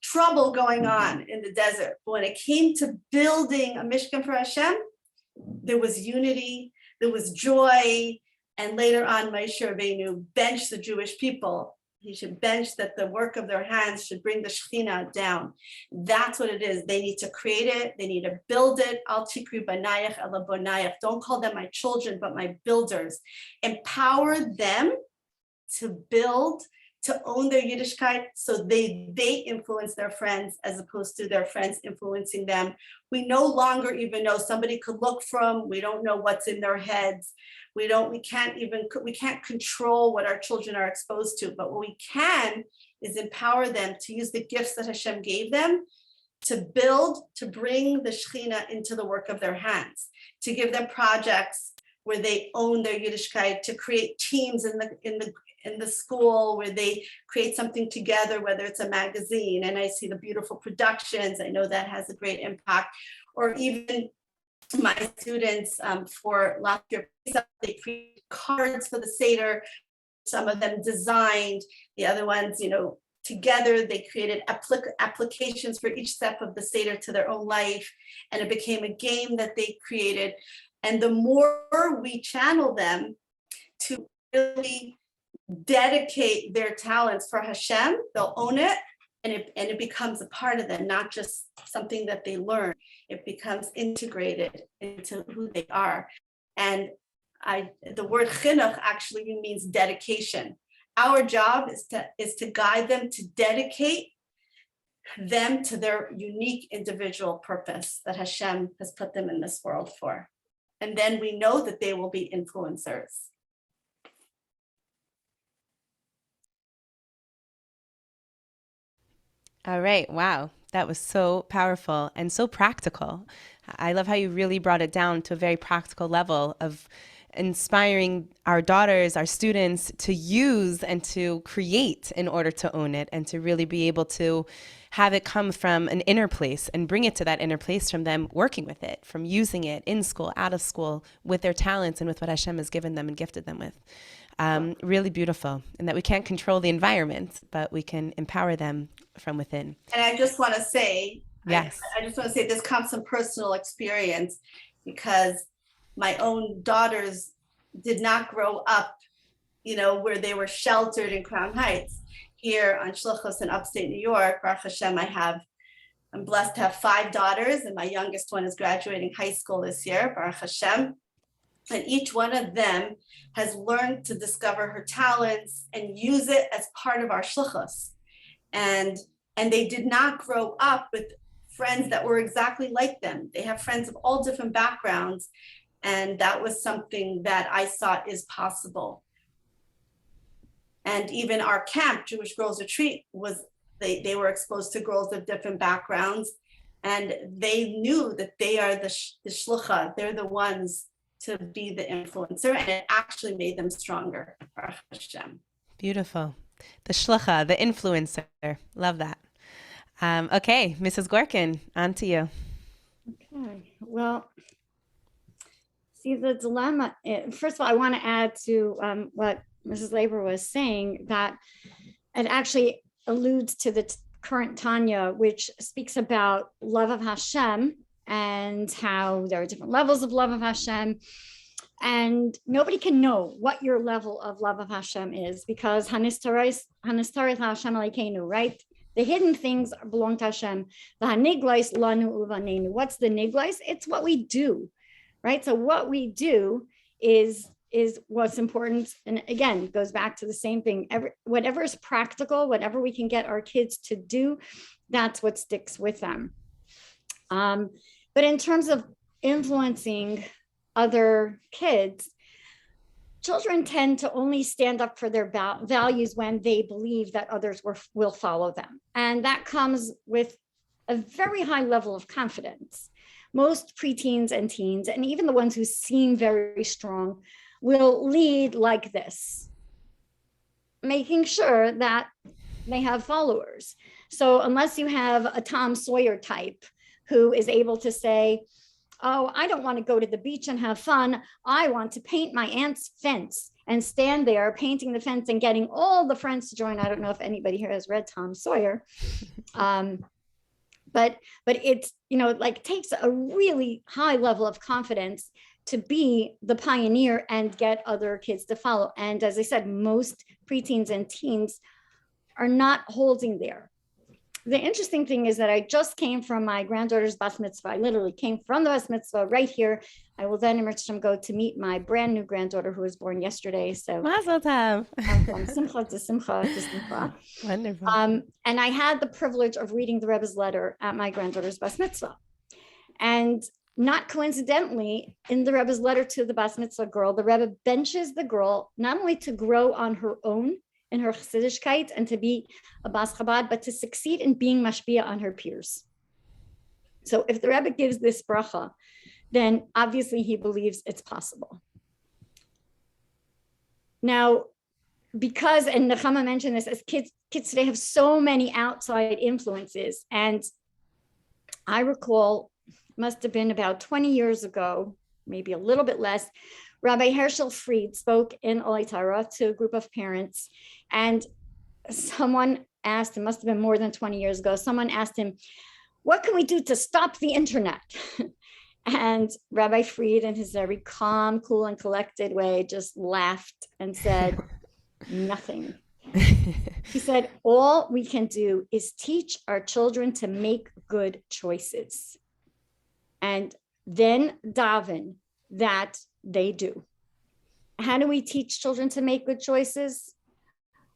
trouble going on in the desert. But when it came to building a Mishkan for Hashem, there was unity, there was joy. And later on, Moshe Rabbeinu benched the Jewish people He should bench that the work of their hands should bring the Shekhinah down. That's what it is. They need to create it. They need to build it. Al tikri banayach ela bonayach. Don't call them my children, but my builders. Empower them to build, to own their Yiddishkeit, so they influence their friends as opposed to their friends influencing them. We no longer even know. Somebody could look from, we don't know what's in their heads. We can't control what our children are exposed to, but what we can is empower them to use the gifts that Hashem gave them to build, to bring the Shekhinah into the work of their hands, to give them projects where they own their Yiddishkeit, to create teams in the school where they create something together, whether it's a magazine, and I see the beautiful productions. I know that has a great impact. Or even my students for last year, they created cards for the Seder. Some of them designed, the other ones, together they created applications for each step of the Seder to their own life. And it became a game that they created. And the more we channel them to really dedicate their talents for Hashem, they'll own it, and it becomes a part of them, not just something that they learn. It becomes integrated into who they are. And the word chinuch actually means dedication. Our job is to guide them, to dedicate them to their unique individual purpose that Hashem has put them in this world for. And then we know that they will be influencers. All right. Wow. That was so powerful and so practical. I love how you really brought it down to a very practical level of inspiring our daughters, our students to use and to create in order to own it, and to really be able to have it come from an inner place and bring it to that inner place from them working with it, from using it in school, out of school, with their talents and with what Hashem has given them and gifted them with. Really beautiful. And that we can't control the environment, but we can empower them from within. And I just want to say, yes, I just want to say this comes from personal experience, because my own daughters did not grow up, where they were sheltered in Crown Heights. Here on Shlichus in upstate New York, Baruch Hashem, I'm blessed to have 5 daughters, and my youngest one is graduating high school this year, Baruch Hashem. And each one of them has learned to discover her talents and use it as part of our shlichus. And they did not grow up with friends that were exactly like them. They have friends of all different backgrounds. And that was something that I saw is possible. And even our camp, Jewish Girls Retreat, they were exposed to girls of different backgrounds. And they knew that they are the shlucha. They're the ones to be the influencer, and it actually made them stronger. Baruch Hashem. Beautiful. The shlucha, the influencer. Love that. Okay, Mrs. Gorkin, on to you. Okay, well, see the dilemma. First of all, I want to add to what Mrs. Laber was saying, that it actually alludes to the current Tanya, which speaks about love of Hashem and how there are different levels of love of Hashem. And nobody can know what your level of love of Hashem is, because Hanistareth Hashem Alekeinu, right? The hidden things belong to Hashem. The Haniglais lanu uvanenu. What's the niglais? It's what we do, right? So what we do is what's important. And again, it goes back to the same thing. Whatever is practical, whatever we can get our kids to do, that's what sticks with them. But in terms of influencing other kids, children tend to only stand up for their values when they believe that others will follow them. And that comes with a very high level of confidence. Most preteens and teens, and even the ones who seem very strong, will lead like this, making sure that they have followers. So unless you have a Tom Sawyer type who is able to say, oh, I don't want to go to the beach and have fun. I want to paint my aunt's fence, and stand there painting the fence and getting all the friends to join. I don't know if anybody here has read Tom Sawyer. But it's, takes a really high level of confidence to be the pioneer and get other kids to follow. And as I said, most preteens and teens are not holding there. The interesting thing is that I just came from my granddaughter's bas mitzvah. I literally came from the bas mitzvah right here. I will then go to meet my brand new granddaughter who was born yesterday. So Mazel tov. from simcha to simcha to simcha. Wonderful. And I had the privilege of reading the Rebbe's letter at my granddaughter's bas mitzvah. And not coincidentally, in the Rebbe's letter to the bas mitzvah girl, the Rebbe benches the girl not only to grow on her own in her chassidishkeit and to be a bas Chabad, but to succeed in being mashpia on her peers. So if the Rebbe gives this bracha, then obviously he believes it's possible. Now, because, and Nechama mentioned this, as kids today have so many outside influences. And I recall, must have been about 20 years ago, maybe a little bit less, Rabbi Herschel Fried spoke in Olei Torah to a group of parents, and someone asked him, must have been more than 20 years ago, someone asked him, what can we do to stop the internet? And Rabbi Fried, in his very calm, cool, and collected way, just laughed and said, nothing. He said, all we can do is teach our children to make good choices. And then daven that they do. How do we teach children to make good choices?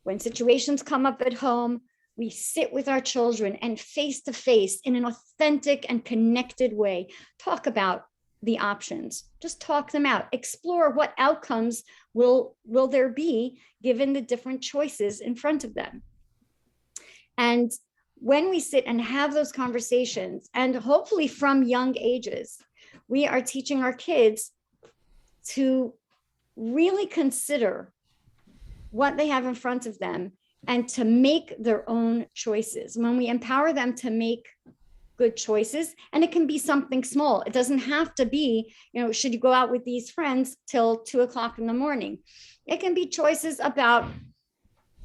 When situations come up at home, we sit with our children and face to face in an authentic and connected way, talk about the options, just talk them out, explore what outcomes will there be given the different choices in front of them. And when we sit and have those conversations, and hopefully from young ages, we are teaching our kids to really consider what they have in front of them and to make their own choices. When we empower them to make good choices, and it can be something small. It doesn't have to be, should you go out with these friends till 2 o'clock in the morning? It can be choices about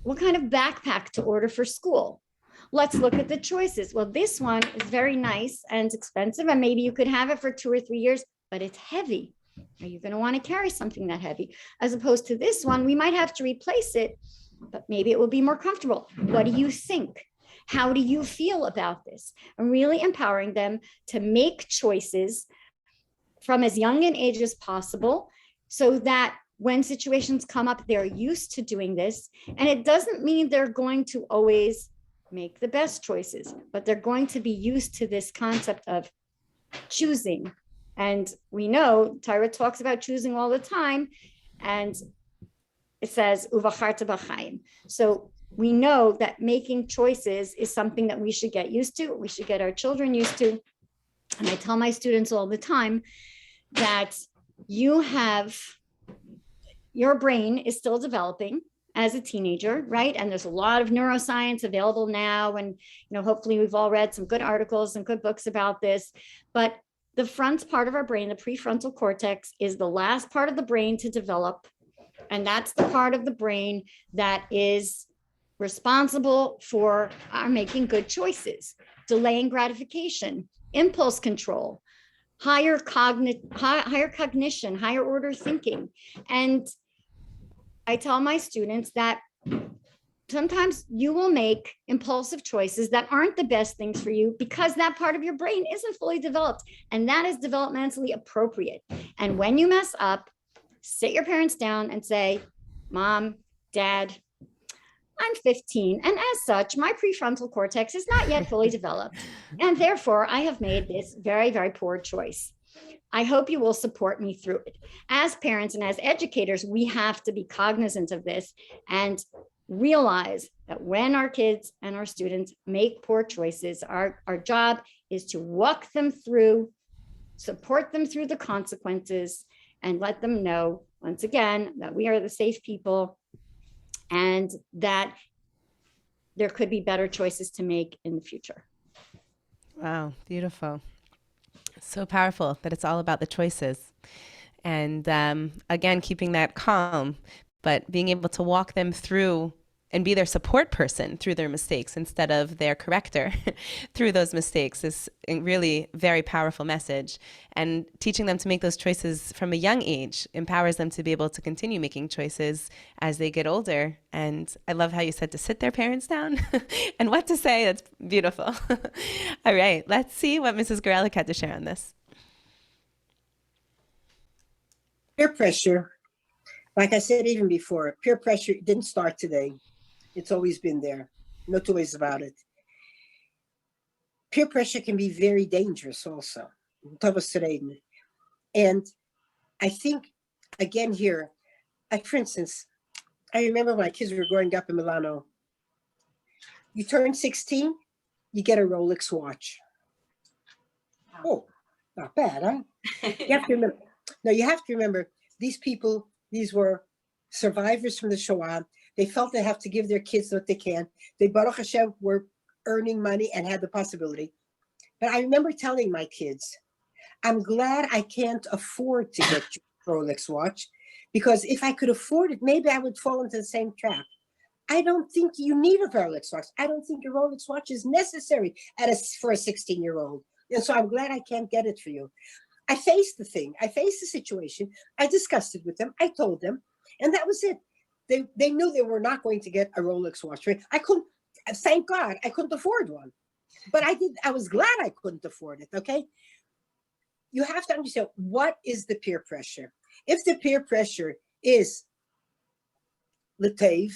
what kind of backpack to order for school. Let's look at the choices. Well, this one is very nice and expensive, and maybe you could have it for 2 or 3 years, but it's heavy. Are you going to want to carry something that heavy? As opposed to this one, we might have to replace it, but maybe it will be more comfortable. What do you think? How do you feel about this? And really empowering them to make choices from as young an age as possible, so that when situations come up, they're used to doing this. And it doesn't mean they're going to always make the best choices, but they're going to be used to this concept of choosing. And we know Torah talks about choosing all the time, and it says uvacharta b'chaim. So we know that making choices is something that we should get used to. We should get our children used to. And I tell my students all the time that your brain is still developing as a teenager, right? And there's a lot of neuroscience available now. And, hopefully we've all read some good articles and good books about this. But the front part of our brain, the prefrontal cortex, is the last part of the brain to develop. And that's the part of the brain that is responsible for our making good choices, delaying gratification, impulse control, higher cognition, higher order thinking. And I tell my students that sometimes you will make impulsive choices that aren't the best things for you because that part of your brain isn't fully developed, and that is developmentally appropriate. And when you mess up, sit your parents down and say, Mom, Dad, I'm 15, and as such, my prefrontal cortex is not yet fully developed, and therefore I have made this very, very poor choice. I hope you will support me through it. As parents and as educators, we have to be cognizant of this and realize that when our kids and our students make poor choices, our job is to walk them through, support them through the consequences, and let them know, once again, that we are the safe people and that there could be better choices to make in the future. Wow, beautiful. So powerful that it's all about the choices. And again, keeping that calm, but being able to walk them through and be their support person through their mistakes instead of their corrector through those mistakes is a really very powerful message. And teaching them to make those choices from a young age empowers them to be able to continue making choices as they get older. And I love how you said to sit their parents down and what to say. That's beautiful. All right, let's see what Mrs. Garelik had to share on this. Peer pressure, like I said even before, peer pressure didn't start today. It's always been there. No two ways about it. Peer pressure can be very dangerous also. And I think, again here, like for instance, I remember when my kids were growing up in Milano. You turn 16, you get a Rolex watch. Oh, not bad, huh? You have to remember. No, you have to remember, these people, these were survivors from the Shoah. They felt they have to give their kids what they can. They, Baruch Hashem, were earning money and had the possibility. But I remember telling my kids, I'm glad I can't afford to get you a Rolex watch, because if I could afford it, maybe I would fall into the same trap. I don't think you need a Rolex watch. I don't think a Rolex watch is necessary for a 16-year-old. And so I'm glad I can't get it for you. I faced the thing. I faced the situation. I discussed it with them. I told them. And that was it. They knew they were not going to get a Rolex watch. Right? I couldn't, thank God, I couldn't afford one. But I was glad I couldn't afford it, okay? You have to understand, what is the peer pressure? If the peer pressure is Letev,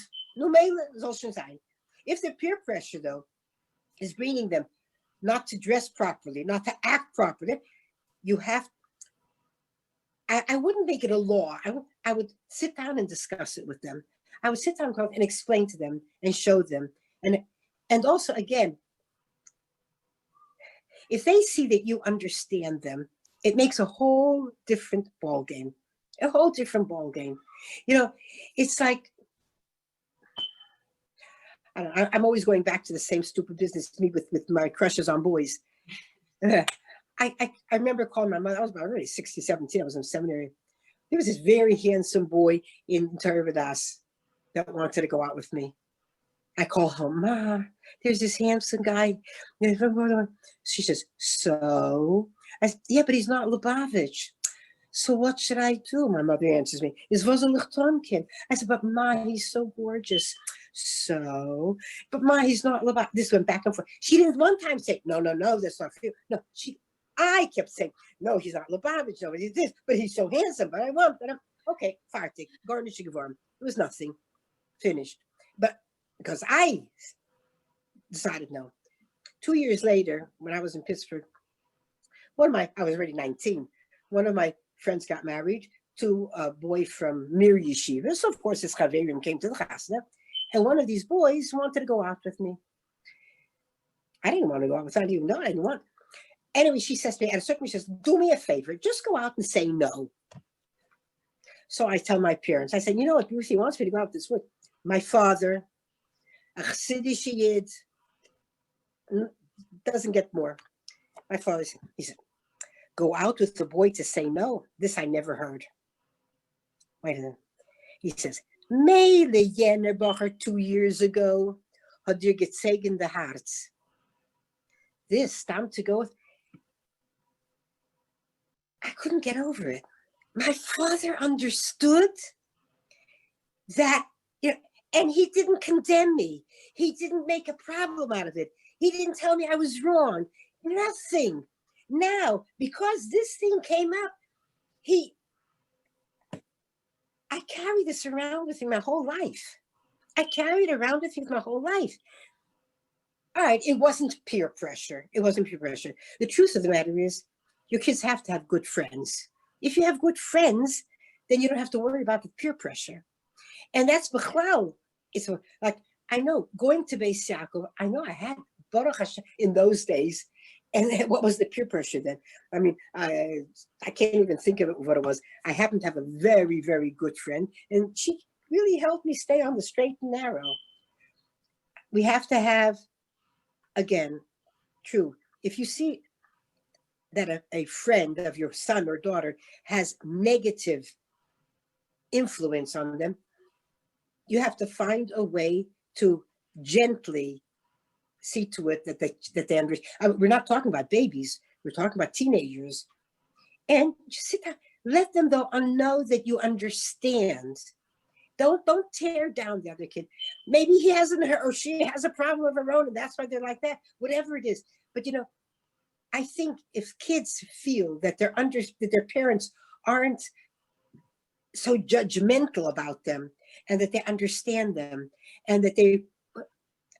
if the peer pressure, though, is bringing them not to dress properly, not to act properly, you have, I wouldn't make it a law. I would sit down and discuss it with them. I would sit down and explain to them and show them. And also, again, if they see that you understand them, it makes a whole different ball game. A whole different ball game. You know, it's like, I don't know, I'm always going back to the same stupid business to me with my crushes on boys. I remember calling my mother. I was about already 16, 17. I was in seminary. There was this very handsome boy in Tervadas that wanted to go out with me. I call home, Ma, there's this handsome guy. She says, so? I said, yeah, but he's not Lubavitch. So what should I do? My mother answers me, is Tonkin. I said, but Ma, he's so gorgeous. So, but Ma, he's not Lubavitch. This went back and forth. She didn't one time say, no, that's not for you. No, I kept saying, no, he's not Lubavitch. No, he's this, but he's so handsome. But I want, okay, fartig, garnishing of arm. It was nothing. Finished. But because I decided no. 2 years later, when I was in Pittsburgh, I was already 19. One of my friends got married to a boy from Mir Yeshiva. So of course his chaverim came to the chasna, and one of these boys wanted to go out with me. I didn't want to go out with him. I didn't even know I didn't want. Anyway, she says to me, at a certain point, she says, do me a favor, just go out and say no. So I tell my parents, I said, you know what, Ruthie wants me to go out this week. My father, a Chassidish Yid, doesn't get more. My father, he said, go out with the boy to say no. This I never heard. Wait a minute. He says, Meile Jennerbacher 2 years ago, had you gezegen the hearts. This time to go with, I couldn't get over it. My father understood that, and he didn't condemn me. He didn't make a problem out of it. He didn't tell me I was wrong. Nothing. Now, because this thing came up, I carry this around with me my whole life. I carried it around with me my whole life. All right, it wasn't peer pressure. It wasn't peer pressure. The truth of the matter is, your kids have to have good friends. If you have good friends, then you don't have to worry about the peer pressure. And that's b'chlal. It's like, I know, going to Bais Yaakov, I know I had Baruch Hashem in those days. And what was the peer pressure then? I mean, I can't even think of it, what it was. I happened to have a very, very good friend, and she really helped me stay on the straight and narrow. We have to have, again, true, if you see that a friend of your son or daughter has negative influence on them, you have to find a way to gently see to it that they understand. We're not talking about babies. We're talking about teenagers. And just sit down. Let them know that you understand. Don't tear down the other kid. Maybe he hasn't, or she has a problem of her own, and that's why they're like that. Whatever it is. But I think if kids feel that that their parents aren't so judgmental about them, and that they understand them, and that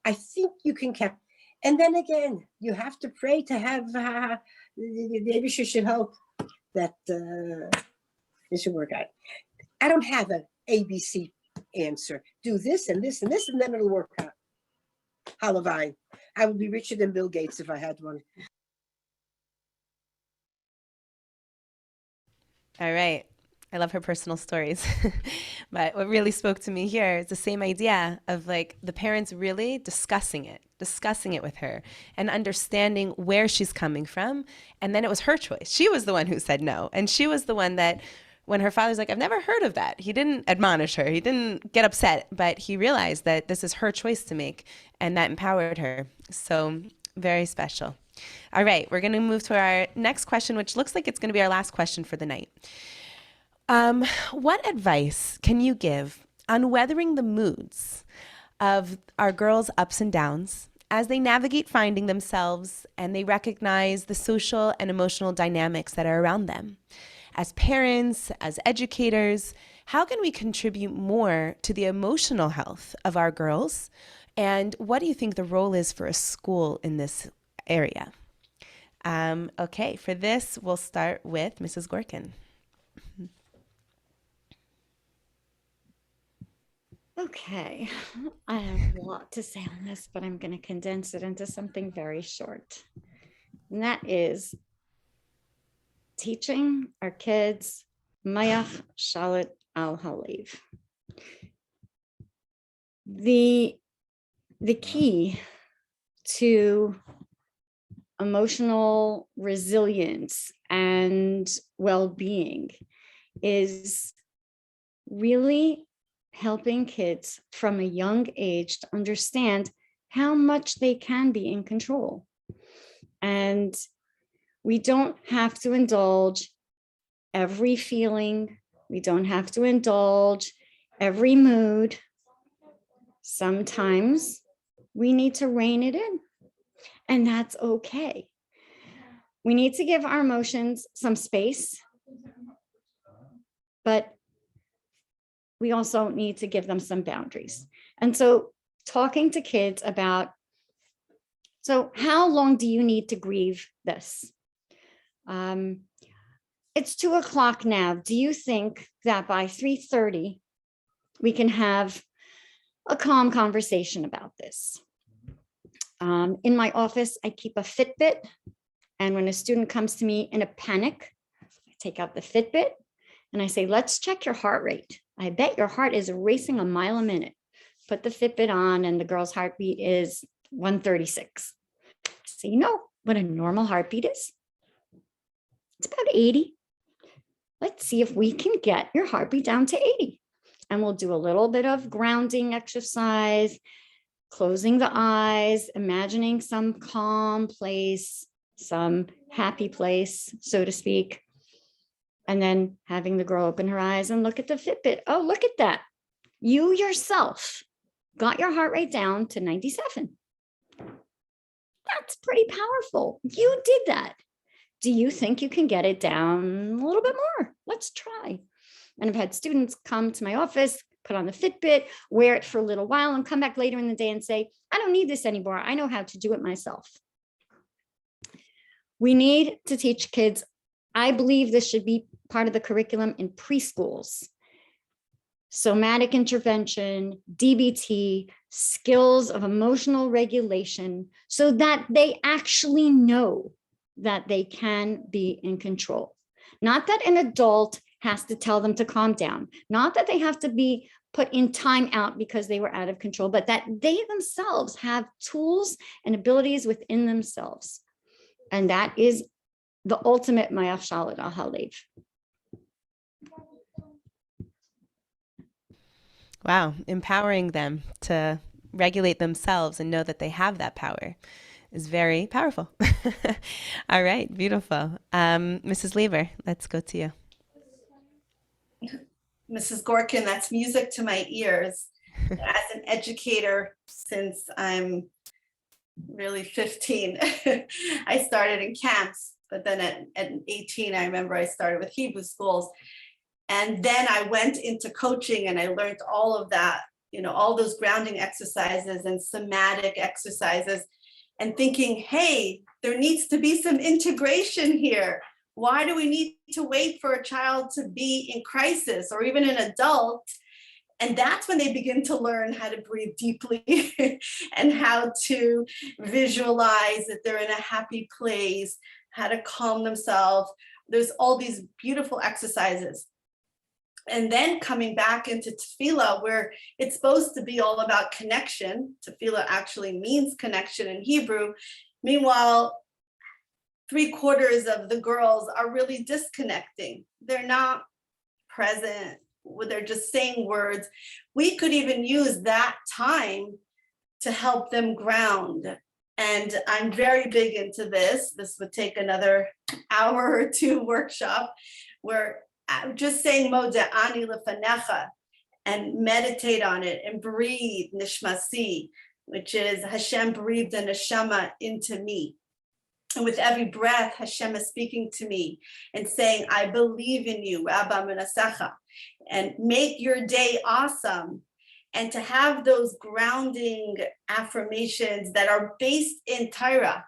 I think you can keep. And then again, you have to pray to have the Rebbe should hope that this will work out. I don't have an ABC answer. Do this and this and this, and then it'll work out. Halavai. I would be richer than Bill Gates if I had one. All right. I love her personal stories. But what really spoke to me here is the same idea of like the parents really discussing it with her and understanding where she's coming from. And then it was her choice. She was the one who said no. And she was the one that when her father's like, I've never heard of that. He didn't admonish her. He didn't get upset, but he realized that this is her choice to make, and that empowered her. So very special. All right, we're going to move to our next question, which looks like it's going to be our last question for the night. What advice can you give on weathering the moods of our girls' ups and downs as they navigate finding themselves and they recognize the social and emotional dynamics that are around them? As parents, as educators, how can we contribute more to the emotional health of our girls? And what do you think the role is for a school in this area? Okay, for this, we'll start with Mrs. Gorkin. Okay, I have a lot to say on this, but I'm going to condense it into something very short. And that is teaching our kids Mayach Shalit al Halev. The key to emotional resilience and well-being is really helping kids from a young age to understand how much they can be in control. And we don't have to indulge every feeling. We don't have to indulge every mood. Sometimes we need to rein it in, and that's okay. We need to give our emotions some space, but we also need to give them some boundaries. And so talking to kids about, so how long do you need to grieve this? It's 2:00 now. Do you think that by 3:30 we can have a calm conversation about this? In my office, I keep a Fitbit. And when a student comes to me in a panic, I take out the Fitbit and I say, let's check your heart rate. I bet your heart is racing a mile a minute. Put the Fitbit on and the girl's heartbeat is 136. So you know what a normal heartbeat is? It's about 80. Let's see if we can get your heartbeat down to 80. And we'll do a little bit of grounding exercise, closing the eyes, imagining some calm place, some happy place, so to speak. And then having the girl open her eyes and look at the Fitbit. Oh, look at that. You yourself got your heart rate down to 97. That's pretty powerful. You did that. Do you think you can get it down a little bit more? Let's try. And I've had students come to my office, put on the Fitbit, wear it for a little while, and come back later in the day and say, I don't need this anymore. I know how to do it myself. We need to teach kids. I believe this should be part of the curriculum in preschools. Somatic intervention, DBT, skills of emotional regulation, so that they actually know that they can be in control. Not that an adult has to tell them to calm down, not that they have to be put in timeout because they were out of control, but that they themselves have tools and abilities within themselves. And that is the ultimate Mayach Shalit al Halev. Wow, empowering them to regulate themselves and know that they have that power is very powerful. All right, beautiful. Mrs. Laber, let's go to you. Mrs. Gorkin, that's music to my ears. As an educator, since I'm really 15, I started in camps, but then at 18, I remember I started with Hebrew schools. And then I went into coaching and I learned all of that, all those grounding exercises and somatic exercises, and thinking, hey, there needs to be some integration here. Why do we need to wait for a child to be in crisis or even an adult? And that's when they begin to learn how to breathe deeply and how to visualize that they're in a happy place, how to calm themselves. There's all these beautiful exercises. And then coming back into tefillah, where it's supposed to be all about connection. Tefillah actually means connection in Hebrew. Meanwhile, 3/4 of the girls are really disconnecting. They're not present. They're just saying words. We could even use that time to help them ground. And I'm very big into this. This would take another hour or two workshop, where I'm just saying Moda'ani lefanecha and meditate on it and breathe nishmasi, which is Hashem breathed a neshama into me. And with every breath, Hashem is speaking to me and saying, I believe in you, Rabba Menasecha, and make your day awesome. And to have those grounding affirmations that are based in Torah,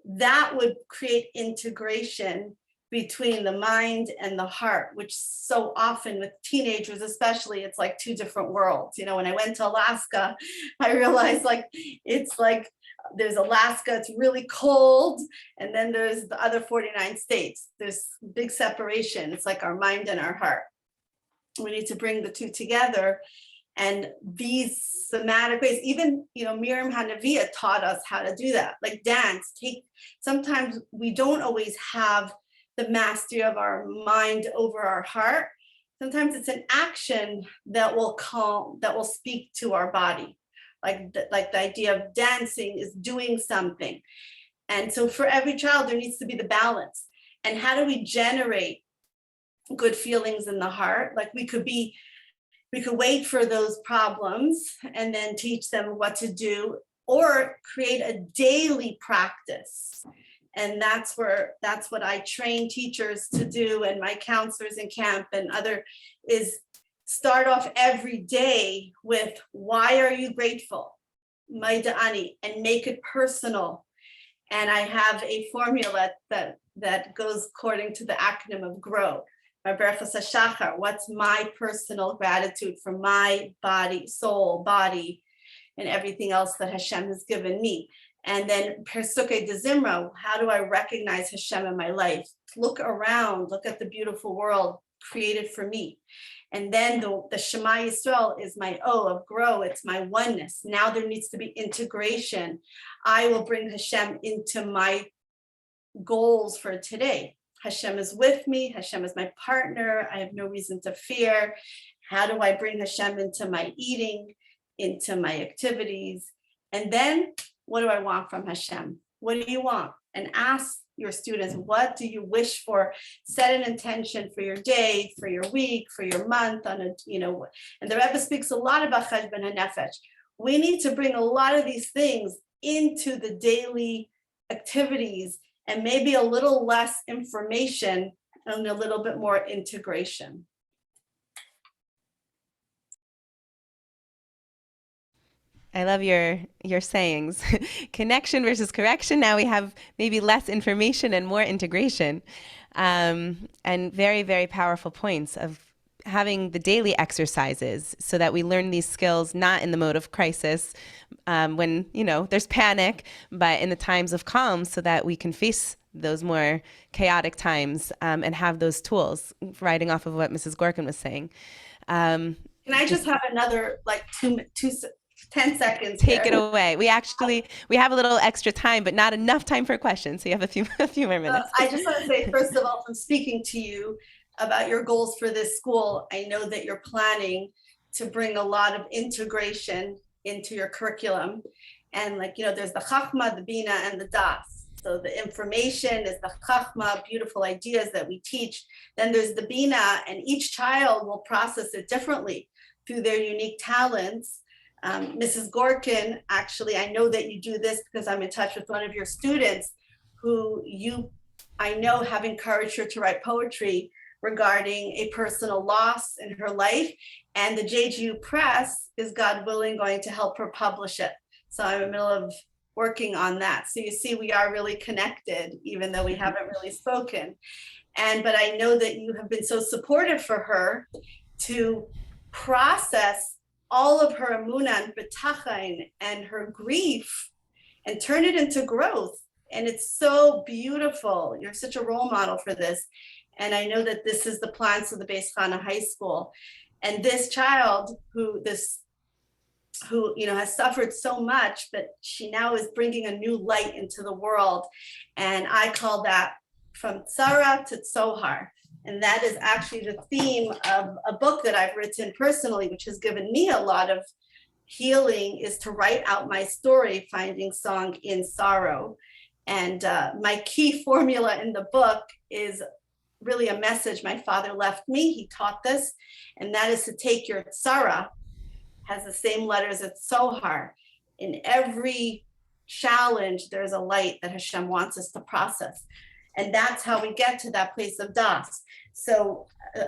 that would create integration between the mind and the heart, which so often with teenagers especially, it's like two different worlds. When I went to Alaska, I realized it's like there's Alaska, it's really cold, and then there's the other 49 states. There's big separation. It's like our mind and our heart. We need to bring the two together. And these somatic ways, even, Miriam Hanaviah taught us how to do that, like dance. Sometimes we don't always have the mastery of our mind over our heart. Sometimes it's an action that will speak to our body. Like the idea of dancing is doing something. And so for every child, there needs to be the balance. And how do we generate good feelings in the heart? Like we could wait for those problems and then teach them what to do, or create a daily practice. And that's what I train teachers to do, and my counselors in camp and is start off every day with, why are you grateful? Maida'ani, and make it personal. And I have a formula that goes according to the acronym of GROW. What's my personal gratitude for my soul, body, and everything else that Hashem has given me? And then Persuke de Zimra, how do I recognize Hashem in my life? Look around, look at the beautiful world created for me. And then the Shema Yisrael is my O of grow, it's my oneness. Now there needs to be integration. I will bring Hashem into my goals for today. Hashem is with me, Hashem is my partner, I have no reason to fear. How do I bring Hashem into my eating, into my activities? And then what do I want from Hashem? What do you want? And ask your students, what do you wish for? Set an intention for your day, for your week, for your month, and the Rebbe speaks a lot about cheshbon hanefesh. We need to bring a lot of these things into the daily activities, and maybe a little less information and a little bit more integration. I love your sayings. Connection versus correction. Now we have maybe less information and more integration. And very, very powerful points of having the daily exercises so that we learn these skills not in the mode of crisis when, there's panic, but in the times of calm, so that we can face those more chaotic times and have those tools, riding off of what Mrs. Gorkin was saying. Can I just have another 10 seconds. Take it away. We have a little extra time, but not enough time for questions. So you have a few more minutes. I just want to say, first of all, from speaking to you about your goals for this school, I know that you're planning to bring a lot of integration into your curriculum. And like, there's the Chachma, the Bina, and the Das. So the information is the Chachma, beautiful ideas that we teach. Then there's the Bina, and each child will process it differently through their unique talents. Mrs. Gorkin, actually, I know that you do this because I'm in touch with one of your students who I know have encouraged her to write poetry regarding a personal loss in her life. And the JGU Press is, God willing, going to help her publish it. So I'm in the middle of working on that. So you see, we are really connected, even though we haven't really spoken. But I know that you have been so supportive for her to process all of her emunah and b'tachon and her grief and turn it into growth. And it's so beautiful. You're such a role model for this. And I know that this is the plans of the Bais Chana High School. And this child who has suffered so much, but she now is bringing a new light into the world. And I call that from tzara to tzohar. And that is actually the theme of a book that I've written personally, which has given me a lot of healing, is to write out my story, finding song in sorrow. And my key formula in the book is really a message my father left me. He taught this, and that is to take your tzara, has the same letters as tzohar. In every challenge, there's a light that Hashem wants us to process. And that's how we get to that place of das. So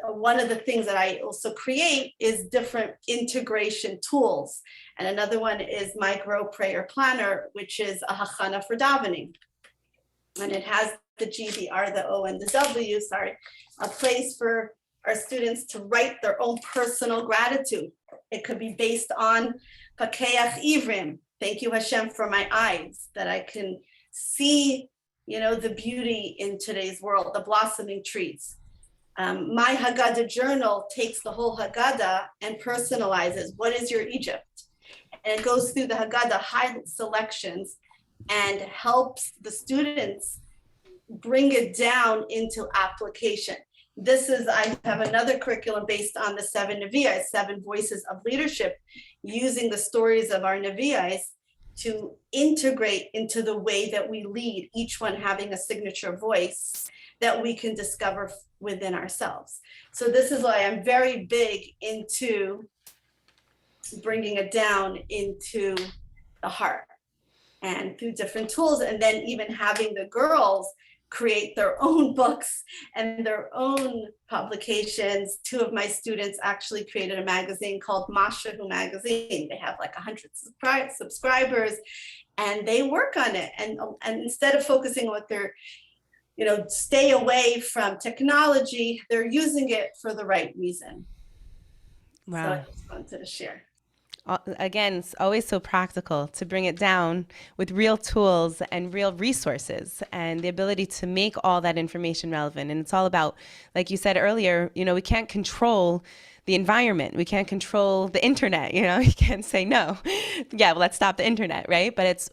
one of the things that I also create is different integration tools. And another one is my Grow Prayer Planner, which is a hachana for davening. And it has the G, the R, the O, and the W, a place for our students to write their own personal gratitude. It could be based on Pakeach Ivrim. Thank you, Hashem, for my eyes, that I can see, the beauty in today's world, the blossoming trees. My Haggadah journal takes the whole Haggadah and personalizes what is your Egypt. And it goes through the Haggadah highlight selections and helps the students bring it down into application. I have another curriculum based on the 7 Nevi'os, 7 voices of leadership, using the stories of our Nevi'os to integrate into the way that we lead, each one having a signature voice that we can discover within ourselves. So this is why I'm very big into bringing it down into the heart and through different tools, and then even having the girls create their own books and their own publications. 2 of my students actually created a magazine called Mashahu Magazine. They have like 100 subscribers, and they work on it. And instead of focusing on what they're, stay away from technology, they're using it for the right reason. Wow. So I just wanted to share. Again, it's always so practical to bring it down with real tools and real resources and the ability to make all that information relevant. And it's all about, like you said earlier, we can't control the environment. We can't control the internet. You can't say no. Yeah, well, let's stop the internet, right? But it's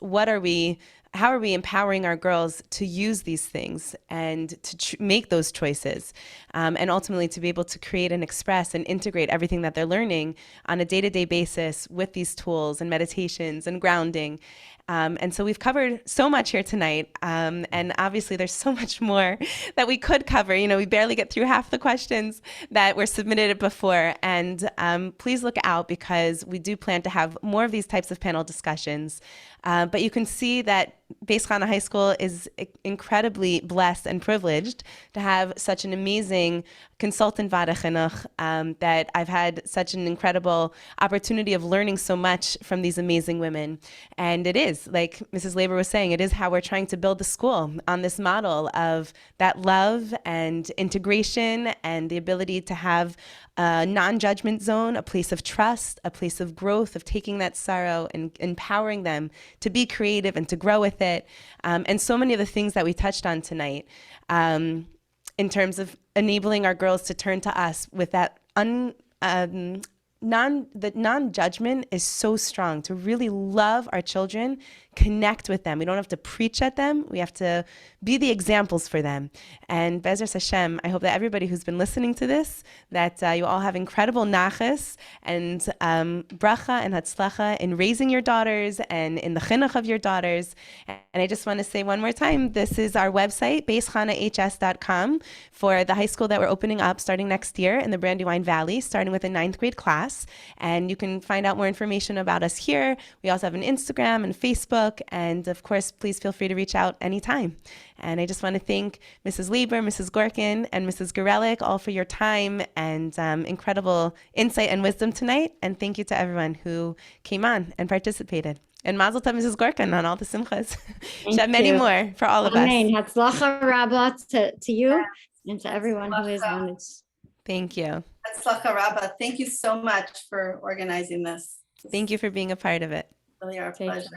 how are we empowering our girls to use these things and to make those choices, and ultimately to be able to create and express and integrate everything that they're learning on a day-to-day basis with these tools and meditations and grounding. And so we've covered so much here tonight. And obviously there's so much more that we could cover. We barely get through half the questions that were submitted before. And please look out, because we do plan to have more of these types of panel discussions. But you can see that Bais Chana High School is incredibly blessed and privileged to have such an amazing consultant Vaad HaChinuch, that I've had such an incredible opportunity of learning so much from these amazing women. And it is, like Mrs. Laber was saying, it is how we're trying to build the school on this model of that love and integration and the ability to have a non-judgment zone, a place of trust, a place of growth, of taking that sorrow and empowering them to be creative and to grow with it. And so many of the things that we touched on tonight, in terms of enabling our girls to turn to us with that non-judgment is so strong. To really love our children connect with them. We don't have to preach at them. We have to be the examples for them. And Be'ezras Hashem, I hope that everybody who's been listening to this, that you all have incredible nachas and bracha and hatzlacha in raising your daughters and in the chinuch of your daughters. And I just want to say one more time, this is our website, baischanahs.com, for the high school that we're opening up starting next year in the Brandywine Valley, starting with a 9th grade class. And you can find out more information about us here. We also have an Instagram and Facebook. And of course, please feel free to reach out anytime. And I just want to thank Mrs. Laber, Mrs. Gorkin, and Mrs. Garelik all for your time and incredible insight and wisdom tonight. And thank you to everyone who came on and participated. And Mazel Tov, Mrs. Gorkin, on all the simchas. She had many more for all of us. Amen. Hatzlacha Rabbah to you and to everyone who is on it. Thank you. Hatzlacha Rabbah. Thank you so much for organizing this. Thank you for being a part of it. Really our Take pleasure.